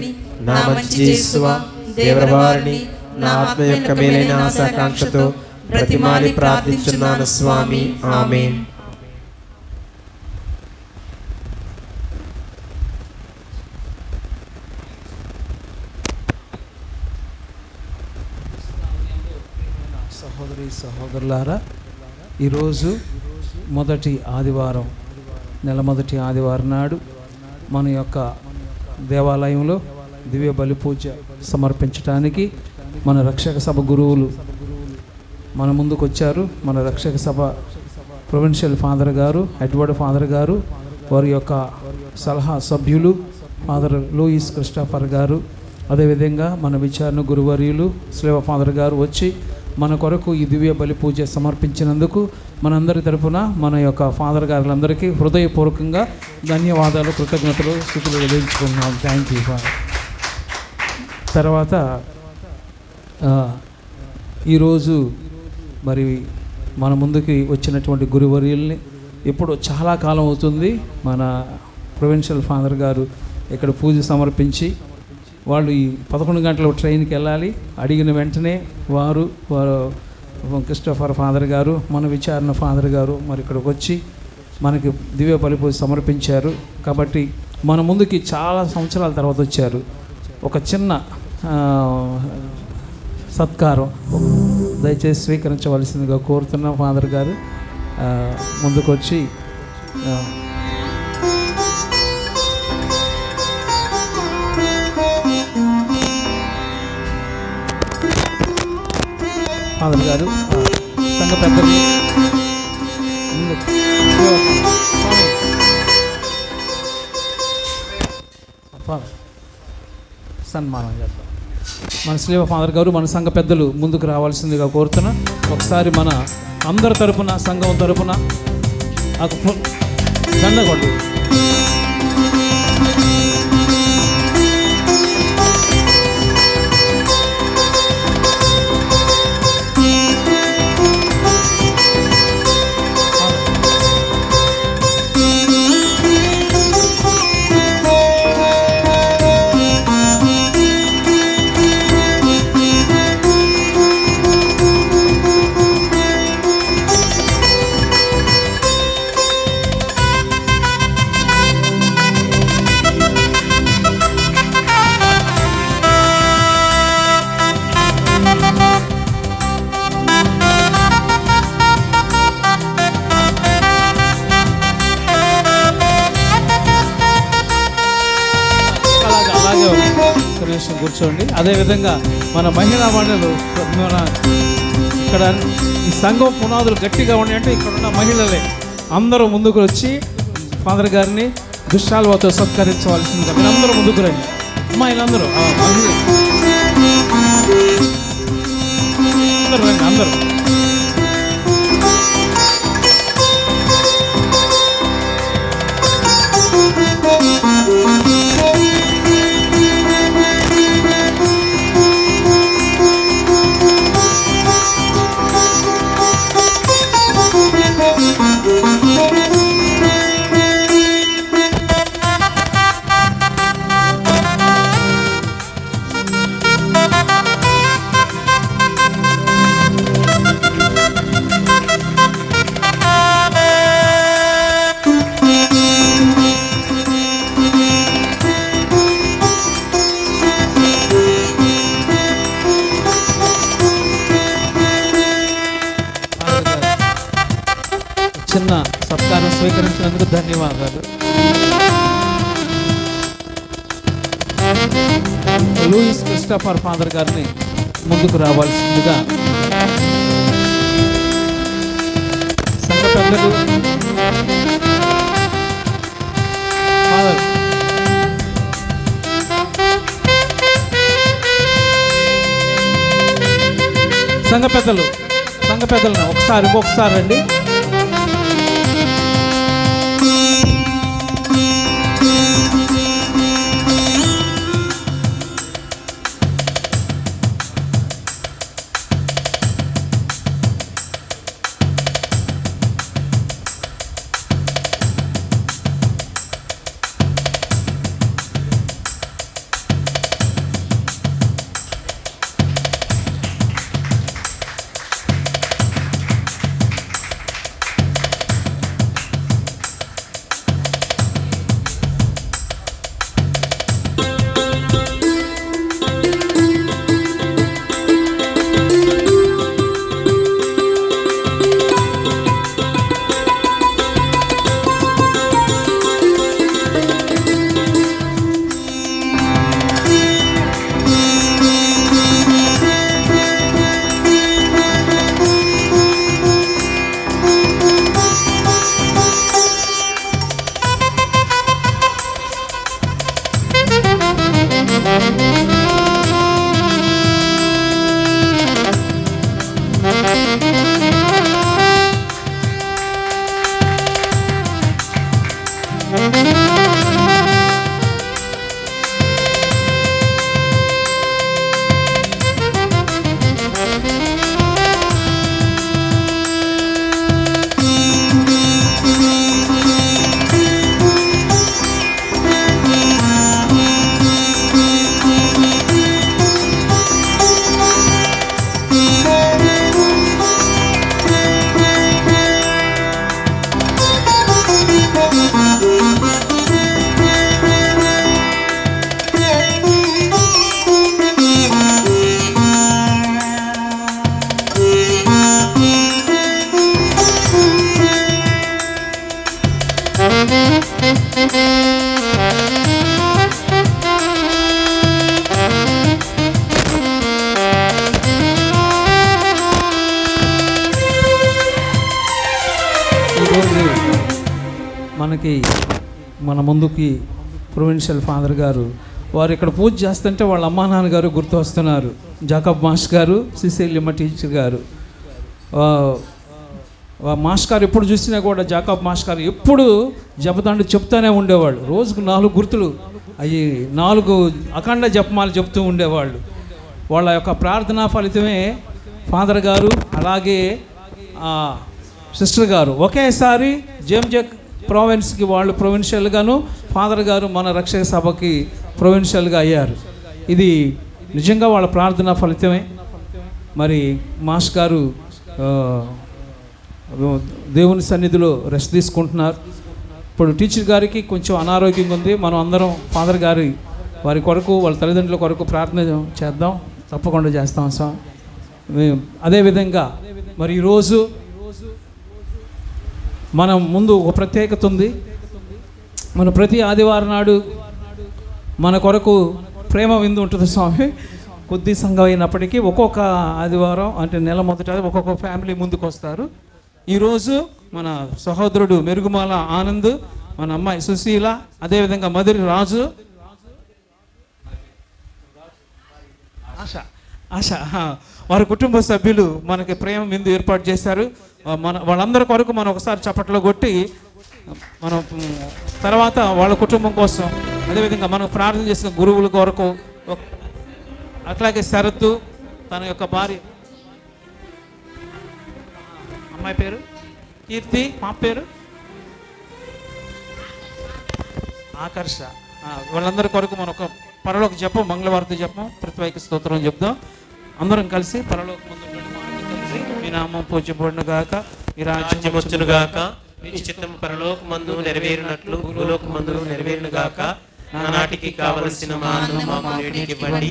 నా మంచి యేసువా, దేవరవారిని నా ఆత్మ యొక్క మేలైన ఆశాకాంక్షతో ప్రతిమాలి ప్రార్థించున్నాను స్వామి. ఆమేన్. సహోదరి సహోదరులారా, ఈరోజు మొదటి ఆదివారం, నెల మొదటి ఆదివారం నాడు మన యొక్క దేవాలయంలో దివ్య బలి పూజ సమర్పించడానికి మన రక్షక సభ గురువులు మన ముందుకు వచ్చారు. మన రక్షక సభ ప్రొవిన్షియల్ ఫాదర్ గారు, ఎడ్వర్డ్ ఫాదర్ గారు, వారి యొక్క సలహా సభ్యులు ఫాదర్ లూయిస్ క్రిస్టఫర్ గారు, అదేవిధంగా మన విచారణ గురువర్యులు స్లేవ ఫాదర్ గారు వచ్చి మన కొరకు ఈ దివ్య బలి పూజ సమర్పించినందుకు మనందరి తరపున మన యొక్క ఫాదర్ గారులందరికీ హృదయపూర్వకంగా ధన్యవాదాలు, కృతజ్ఞతలు, స్థుతులు చెల్లించుకున్నాం. Thank you father. తర్వాత ఈరోజు మరి మన ముందుకి వచ్చినటువంటి గురువర్యుల్ని ఇప్పుడు చాలా కాలం అవుతుంది మన ప్రొవిన్షియల్ ఫాదర్ గారు ఇక్కడ పూజ సమర్పించి వాళ్ళు ఈ 11 గంటల ట్రైన్కి వెళ్ళాలి. అడిగిన వెంటనే వారు క్రిస్టఫర్ ఫాదర్ గారు, మన విచారణ ఫాదర్ గారు మరి ఇక్కడికి వచ్చి మనకి దివ్య బలి పూజ సమర్పించారు. కాబట్టి మన ముందుకి చాలా సంవత్సరాల తర్వాత వచ్చారు. ఒక చిన్న సత్కారం దయచేసి స్వీకరించవలసిందిగా కోరుతున్న ఫాదర్ గారు ముందుకు వచ్చి ఫాదర్ గారు సంఘ పెద్దలు సన్మానం చేద్దాం. మన శ్రీవ ఫాదర్ గారు మన సంఘ పెద్దలు ముందుకు రావాల్సిందిగా కోరుతున్నా. ఒకసారి మన అందరి తరపున సంఘం తరపున దండగొండు. కూర్చోండి. అదేవిధంగా మన మహిళా మండలు మన ఇక్కడ ఈ సంఘం పునాదులు గట్టిగా ఉన్నాయంటే ఇక్కడ ఉన్న మహిళలే అందరూ ముందుకు వచ్చి ఫాదర్ గారిని దుశ్శాల్వతో సత్కరించవలసిందిగా మీరందరూ ముందుకు రండి. అమ్మాయిలందరూ అందరూ రండి, అందరూ. చిన్న సత్కారం స్వీకరించినందుకు ధన్యవాదాలు. లూయిస్ క్రిస్టోఫర్ ఫాదర్ గారిని ముందుకు రావాల్సిందిగా సంఘ పెద్దలు ఫాదర్ సంఘ పెద్దలను ఇంకొకసారి రండి. మనకి మన ముందుకి ప్రొవిన్షియల్ ఫాదర్ గారు వారు ఇక్కడ పూజ చేస్తుంటే వాళ్ళ అమ్మా నాన్నగారు గుర్తు వస్తున్నారు. జాకబ్ మాస్ గారు, సిసిలియమ్మ టీచర్ గారు. మాస్ గారు ఎప్పుడు చూసినా కూడా జాకబ్ మాస్ గారు ఎప్పుడు జపదండు చెప్తూనే ఉండేవాళ్ళు. రోజుకు 4 గుర్తులు అవి 4 అఖండ జపమాలు చెప్తూ ఉండేవాళ్ళు. వాళ్ళ యొక్క ప్రార్థనా ఫలితమే ఫాదర్ గారు అలాగే సిస్టర్ గారు ఒకేసారి జేఎంజే ప్రావిన్స్కి వాళ్ళు ప్రొవిన్షియల్గాను, ఫాదర్ గారు మన రక్షక సభకి ప్రొవిన్షియల్గా అయ్యారు. ఇది నిజంగా వాళ్ళ ప్రార్థనా ఫలితమే. మరి మాస్ గారు దేవుని సన్నిధిలో రెస్ట్ తీసుకుంటున్నారు. ఇప్పుడు టీచర్ గారికి కొంచెం అనారోగ్యంగా ఉంది. మనం అందరం ఫాదర్ గారి వారి కొరకు వాళ్ళ తల్లిదండ్రుల కొరకు ప్రార్థన చేద్దాం, తప్పకుండా చేస్తాం సార్. అదేవిధంగా మరి ఈరోజు మనం ముందు ఒక ప్రత్యేకత ఉంది. మన ప్రతి ఆదివారం నాడు మన కొరకు ప్రేమ విందు ఉంటుంది స్వామి. కొద్ది సంఘం అయినప్పటికీ ఒక్కొక్క ఆదివారం అంటే నెల మొదట ఒక్కొక్క ఫ్యామిలీ ముందుకు వస్తారు. ఈరోజు మన సహోదరుడు మెరుగుమాల ఆనంద్, మన అమ్మాయి సుశీల, అదేవిధంగా మధురి రాజు, ఆశ వారి కుటుంబ సభ్యులు మనకి ప్రేమ విందు ఏర్పాటు చేశారు. వాళ్ళందరి కొరకు మనం ఒకసారి చప్పట్లో కొట్టి మనం తర్వాత వాళ్ళ కుటుంబం కోసం, అదేవిధంగా మనం ప్రార్థన చేసిన గురువుల కొరకు, అట్లాగే శరత్తు తన యొక్క భార్య, అమ్మాయి పేరు కీర్తి, మా పేరు ఆకర్ష, వాళ్ళందరి కొరకు మనం ఒక పరలోక జపం, మంగళవార్త జపం, ప్రతివైక స్తోత్రం చెప్దాం. అందరం కలిసి పరలోక ముందు కలిసి మీ నామం పూజ్యపడును గాక, మీ రాజ్యం వచ్చును గాక, మీ చిత్తము పరలోకమందు నెరవేరినట్లు భూలోకమందు నెరవేరును గాక. నానాటికి కావలసిన మా అన్నం మాకు నేటికి ఇవ్వండి,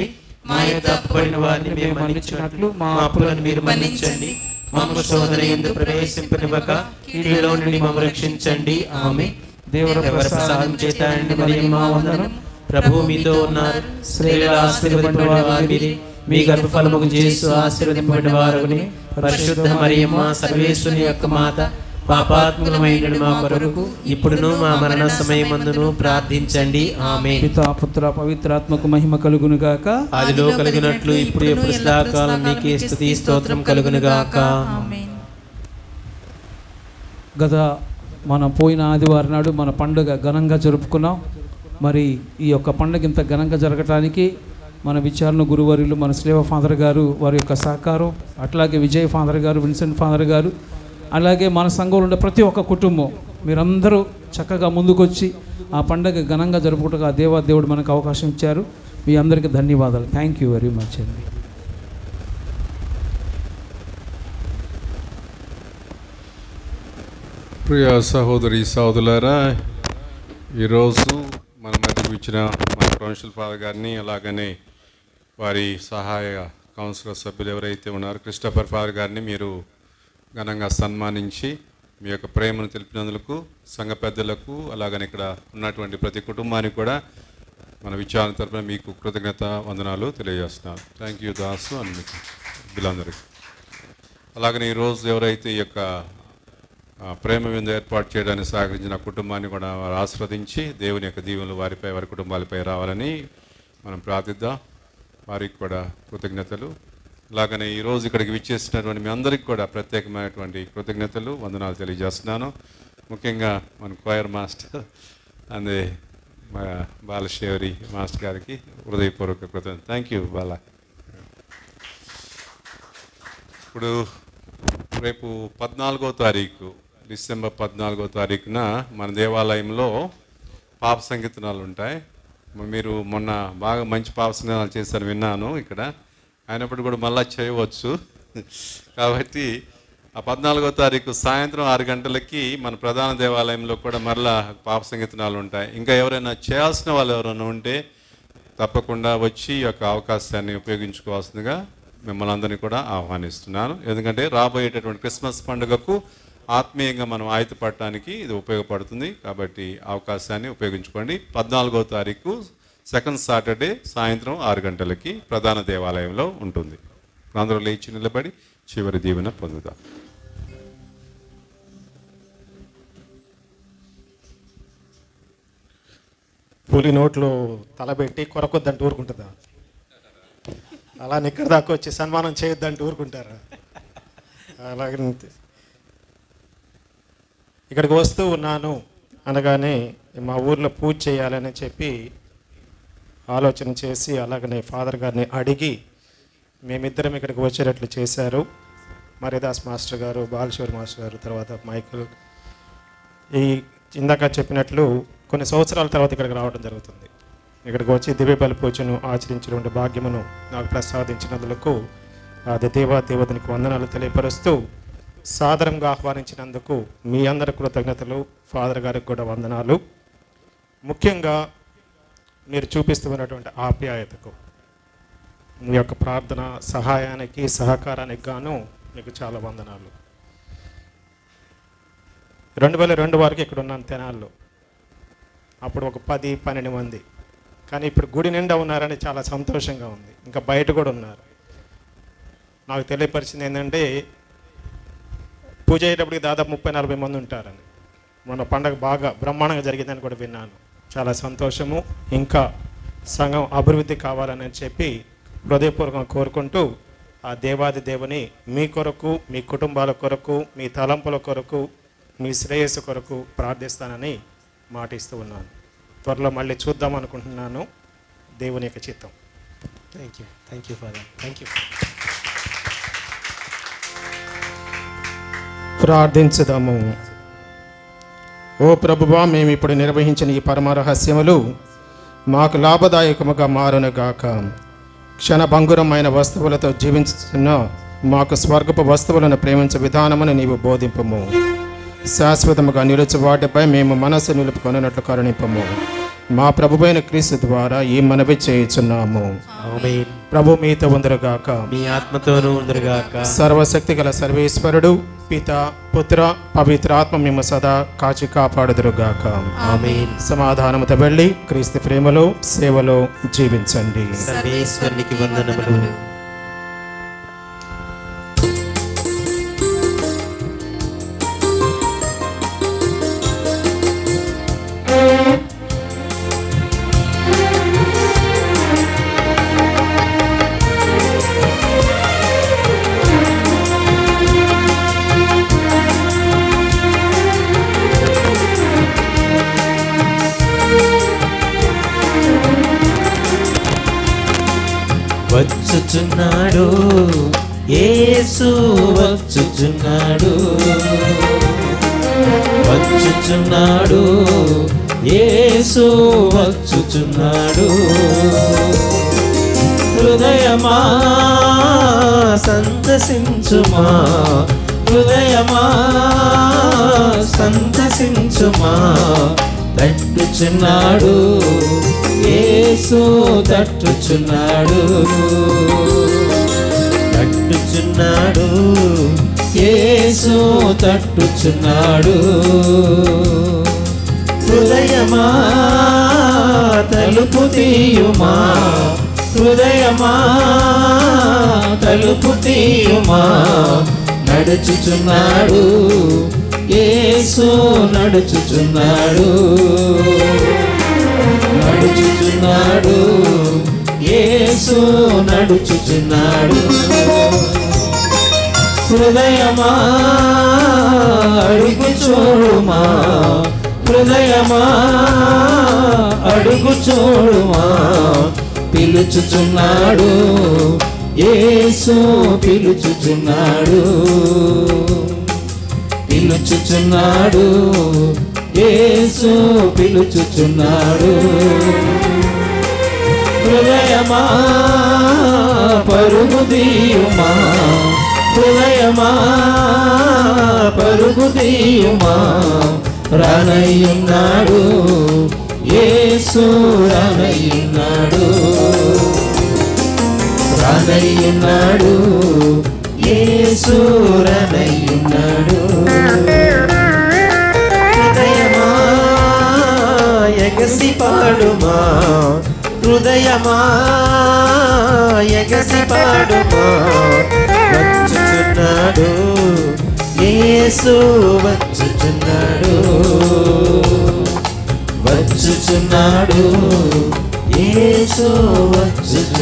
మా యొద్ద అప్పుబడిన వారిని మేము మన్నించినట్లు మా అప్పులను మీరు మన్నించండి. మమ్ము శోధన యందు ప్రవేశింపనివ్వక కీడులో నుండి మమ్ము రక్షించండి. ఆమేన్. దేవుని ప్రసాదం చేత నిండి మరియమ్మ వందనం. ప్రభువు మీతో ఉన్నారు, స్త్రీలలో ఆశీర్వదింపబడిన వారు మీరే, మీ గర్భఫలముకు యేసు ఆశీర్వదింపబడిన వారుని. పరిశుద్ధ మరియమ్మ సర్వేశ్వరుని యొక్క మాత, పాపాత్ములమైన మా కొరకు ఇప్పుడును మా మరణ సమయమందును ప్రార్థించండి. ఆమేన్. పితా పుత్ర పవిత్రాత్మకు మహిమ కలుగును గాక, ఆదిలో కలిగినట్లు ఇప్పుడు ఎప్పుడు సదాకాలం మీకే స్తుతి స్తోత్రం కలుగును గాక. ఆమేన్. గత మన పోయిన ఆదివారం నాడు మన పండుగ ఘనంగా జరుపుకున్నాం. మరి ఈ యొక్క పండుగ ఇంత ఘనంగా జరగటానికి మన విచారణ గురువర్యులు, మన శ్రీవ ఫాదర్ గారు, వారి యొక్క సహకారం, అట్లాగే విజయ్ ఫాదర్ గారు, విన్సెంట్ ఫాదర్ గారు, అలాగే మన సంఘంలో ఉండే ప్రతి ఒక్క కుటుంబం మీరందరూ చక్కగా ముందుకొచ్చి ఆ పండుగ ఘనంగా జరుపుకుంటూ ఆ దేవుడు మనకు అవకాశం ఇచ్చారు. మీ అందరికీ ధన్యవాదాలు. థ్యాంక్ యూ వెరీ మచ్ అండి. ప్రియ సహోదరి సహోదరులారా, ఈరోజు మన మధ్యకు ఇచ్చిన మన ప్రొవిన్షియల్ ఫాదర్ గారిని, అలాగనే వారి సహాయ కౌన్సిలర్ సభ్యులు ఎవరైతే ఉన్నారో క్రిస్టఫర్ ఫాదర్ గారిని మీరు ఘనంగా సన్మానించి మీ యొక్క ప్రేమను తెలిపినందుకు సంఘ పెద్దలకు, అలాగనే ఇక్కడ ఉన్నటువంటి ప్రతి కుటుంబానికి కూడా మన విచారణ తరపున మీకు కృతజ్ఞత వందనాలు తెలియజేస్తున్నాను. థ్యాంక్ యూ దాసు అని మీకు వీళ్ళందరికీ. అలాగనే ఈరోజు ఎవరైతే ఈ యొక్క ప్రేమ విందు ఏర్పాటు చేయడానికి సహకరించిన కుటుంబాన్ని కూడా వారు ఆస్వాదించి దేవుని యొక్క దీవెనలు వారిపై, వారి కుటుంబాలపై రావాలని మనం ప్రార్థిద్దాం. వారికి కూడా కృతజ్ఞతలు. అలాగనే ఈరోజు ఇక్కడికి విచ్చేసినటువంటి మీ అందరికీ కూడా ప్రత్యేకమైనటువంటి కృతజ్ఞతలు, వందనాలు తెలియజేస్తున్నాను. ముఖ్యంగా మన క్వైర్ మాస్టర్ అందే మా బాలశేవరి మాస్టర్ గారికి హృదయపూర్వక కృతజ్ఞత. థ్యాంక్ యూ బాల. ఇప్పుడు రేపు 14వ తారీఖు డిసెంబర్ 14వ తారీఖున మన దేవాలయంలో పాప సంకీర్తనాలు ఉంటాయి. మీరు మొన్న బాగా మంచి పాప సంకీర్తనాలు చేశారు విన్నాను ఇక్కడ, అయినప్పుడు కూడా మళ్ళీ చేయవచ్చు. కాబట్టి ఆ 14వ తారీఖు సాయంత్రం 6 గంటలకి మన ప్రధాన దేవాలయంలో కూడా మరలా పాప సంకీర్తనాలు ఉంటాయి. ఇంకా ఎవరైనా చేయాల్సిన వాళ్ళు ఎవరైనా ఉంటే తప్పకుండా వచ్చి ఈ యొక్క అవకాశాన్ని ఉపయోగించుకోవాల్సిందిగా మిమ్మల్ని అందరినీ కూడా ఆహ్వానిస్తున్నాను. ఎందుకంటే రాబోయేటటువంటి క్రిస్మస్ పండుగకు ఆత్మీయంగా మనం ఆయుధపడటానికి ఇది ఉపయోగపడుతుంది. కాబట్టి అవకాశాన్ని ఉపయోగించుకోండి. 14వ తారీఖు సెకండ్ సాటర్డే సాయంత్రం 6 గంటలకి ప్రధాన దేవాలయంలో ఉంటుంది. అందరూ లేచి నిలబడి చివరి దీవెన పొందుదాం. పులి నోట్లో తలబెట్టి కొరకొద్దంటూ ఊరుకుంటుందా? అలా ఇక్కడ దాకా వచ్చి సన్మానం చేయొద్దంటూ ఊరుకుంటారా? అలాగే ఇక్కడికి వస్తూ ఉన్నాను అనగానే మా ఊర్లో పూజ చేయాలని చెప్పి ఆలోచన చేసి, అలాగనే ఫాదర్ గారిని అడిగి మేమిద్దరం ఇక్కడికి వచ్చేటట్లు చేశారు. మరిదాస్ మాస్టర్ గారు, బాలశివర్ మాస్టర్ గారు, తర్వాత మైకిల్. ఈ ఇందాక చెప్పినట్లు కొన్ని సంవత్సరాల తర్వాత ఇక్కడికి రావడం జరుగుతుంది. ఇక్కడికి వచ్చి దివ్య బలి పూజను ఆచరించినటువంటి భాగ్యమును నాకు ప్రసాదించినందుకు అది దేవతనికి వందనాలు తెలియపరుస్తూ, సాదరంగా ఆహ్వానించినందుకు మీ అందరి కృతజ్ఞతలు, ఫాదర్ గారికి కూడా వందనాలు. ముఖ్యంగా మీరు చూపిస్తున్నటువంటి ఆప్యాయతకు, మీ యొక్క ప్రార్థన సహాయానికి, సహకారానికి గాను మీకు చాలా వందనాలు. 2002 వరకు ఇక్కడ ఉన్నాను తెనాల్లో. అప్పుడు ఒక 10-12 మంది, కానీ ఇప్పుడు గుడి నిండా ఉన్నారని చాలా సంతోషంగా ఉంది. ఇంకా బయట కూడా ఉన్నారు. నాకు తెలియపరిచింది ఏంటంటే పూజ అయ్యేటప్పటికి దాదాపు 30-40 మంది ఉంటారని. మన పండగ బాగా బ్రహ్మాండంగా జరిగిందని కూడా విన్నాను. చాలా సంతోషము. ఇంకా సంఘం అభివృద్ధి కావాలని చెప్పి హృదయపూర్వకంగా కోరుకుంటూ ఆ దేవాది దేవుని మీ కొరకు, మీ కుటుంబాల కొరకు, మీ తలంపుల కొరకు, మీ శ్రేయస్సు కొరకు ప్రార్థిస్తానని మాటిస్తూ ఉన్నాను. త్వరలో మళ్ళీ చూద్దాం అనుకుంటున్నాను. దేవుని యొక్క చిత్తం. Thank you father. Thank you. ప్రార్థించుదాము. ఓ ప్రభువా, మేము ఇప్పుడు నిర్వహించిన ఈ పరమ రహస్యములు మాకు లాభదాయకముగా మారునుగాక. క్షణభంగురమైన వస్తువులతో జీవించుతున్న మాకు స్వర్గపు వస్తువులను ప్రేమించే విధానమును నీవు బోధింపము. శాశ్వతముగా నిలుచు వాటిపై మేము మనసు నిలుపుకొనున్నట్లు కరుణింపము. మా ప్రభువైన క్రీస్తు ద్వారా ఈ మనవి చేయుచున్నాము. ఆమేన్. ప్రభు మీతో ఉందరుగాక, మీ ఆత్మతోనూ ఉందరుగాక. సర్వశక్తి గల సర్వేశ్వరుడు పిత, పుత్ర, పవిత్రాత్మ మేము సదా కాచి కాపాడుదురుగాక. ఆమేన్. సమాధానముతో వెళ్ళి క్రీస్తు ప్రేమలో సేవలో జీవించండి. సర్వేశ్వరునికి వందనములు. వచ్చుచున్నాడు యేసు, వచ్చుచున్నాడు, వచ్చుచున్నాడు యేసు, వచ్చుచున్నాడు. హృదయమా సంతసించుమా, హృదయమా సంతసించుమా, తట్టుచున్నాడు యేసు, తట్టుచున్నాడు, తట్టుచున్నాడు యేసు, తట్టుచున్నాడు. హృదయమా తలుపు తీయుమా, హృదయమా తలుపు తీయుమా, నడుచుచున్నాడు యేసు, నడుచుచున్నాడు, నడుచుచున్నాడు యేసు, నడుచుచున్నాడు. హృదయమా అడుగు చూడుమా, హృదయమా అడుగు చూడుమా, పిలుచుచున్నాడు యేసు, పిలుచుచున్నాడు, పిలుచుచున్నాడు యేసు, పిలుచుచున్నాడు. హృదయమా పరుగు తీయుమా, హృదయమా పరుగు తీయుమా, రానయ్యున్నాడు యేసు, రానయ్యున్నాడు, రానయ్యున్నాడు యేసు, రానయ్యున్నాడు. హృదయమా ఎగసి పాడుమా, హృదయమా ఎగసి పాడుమా, వచ్చుచున్నాడు యేసు, వచ్చుచున్నాడు, వచ్చుచున్నాడు యేసు, వచ్చుచున్నాడు.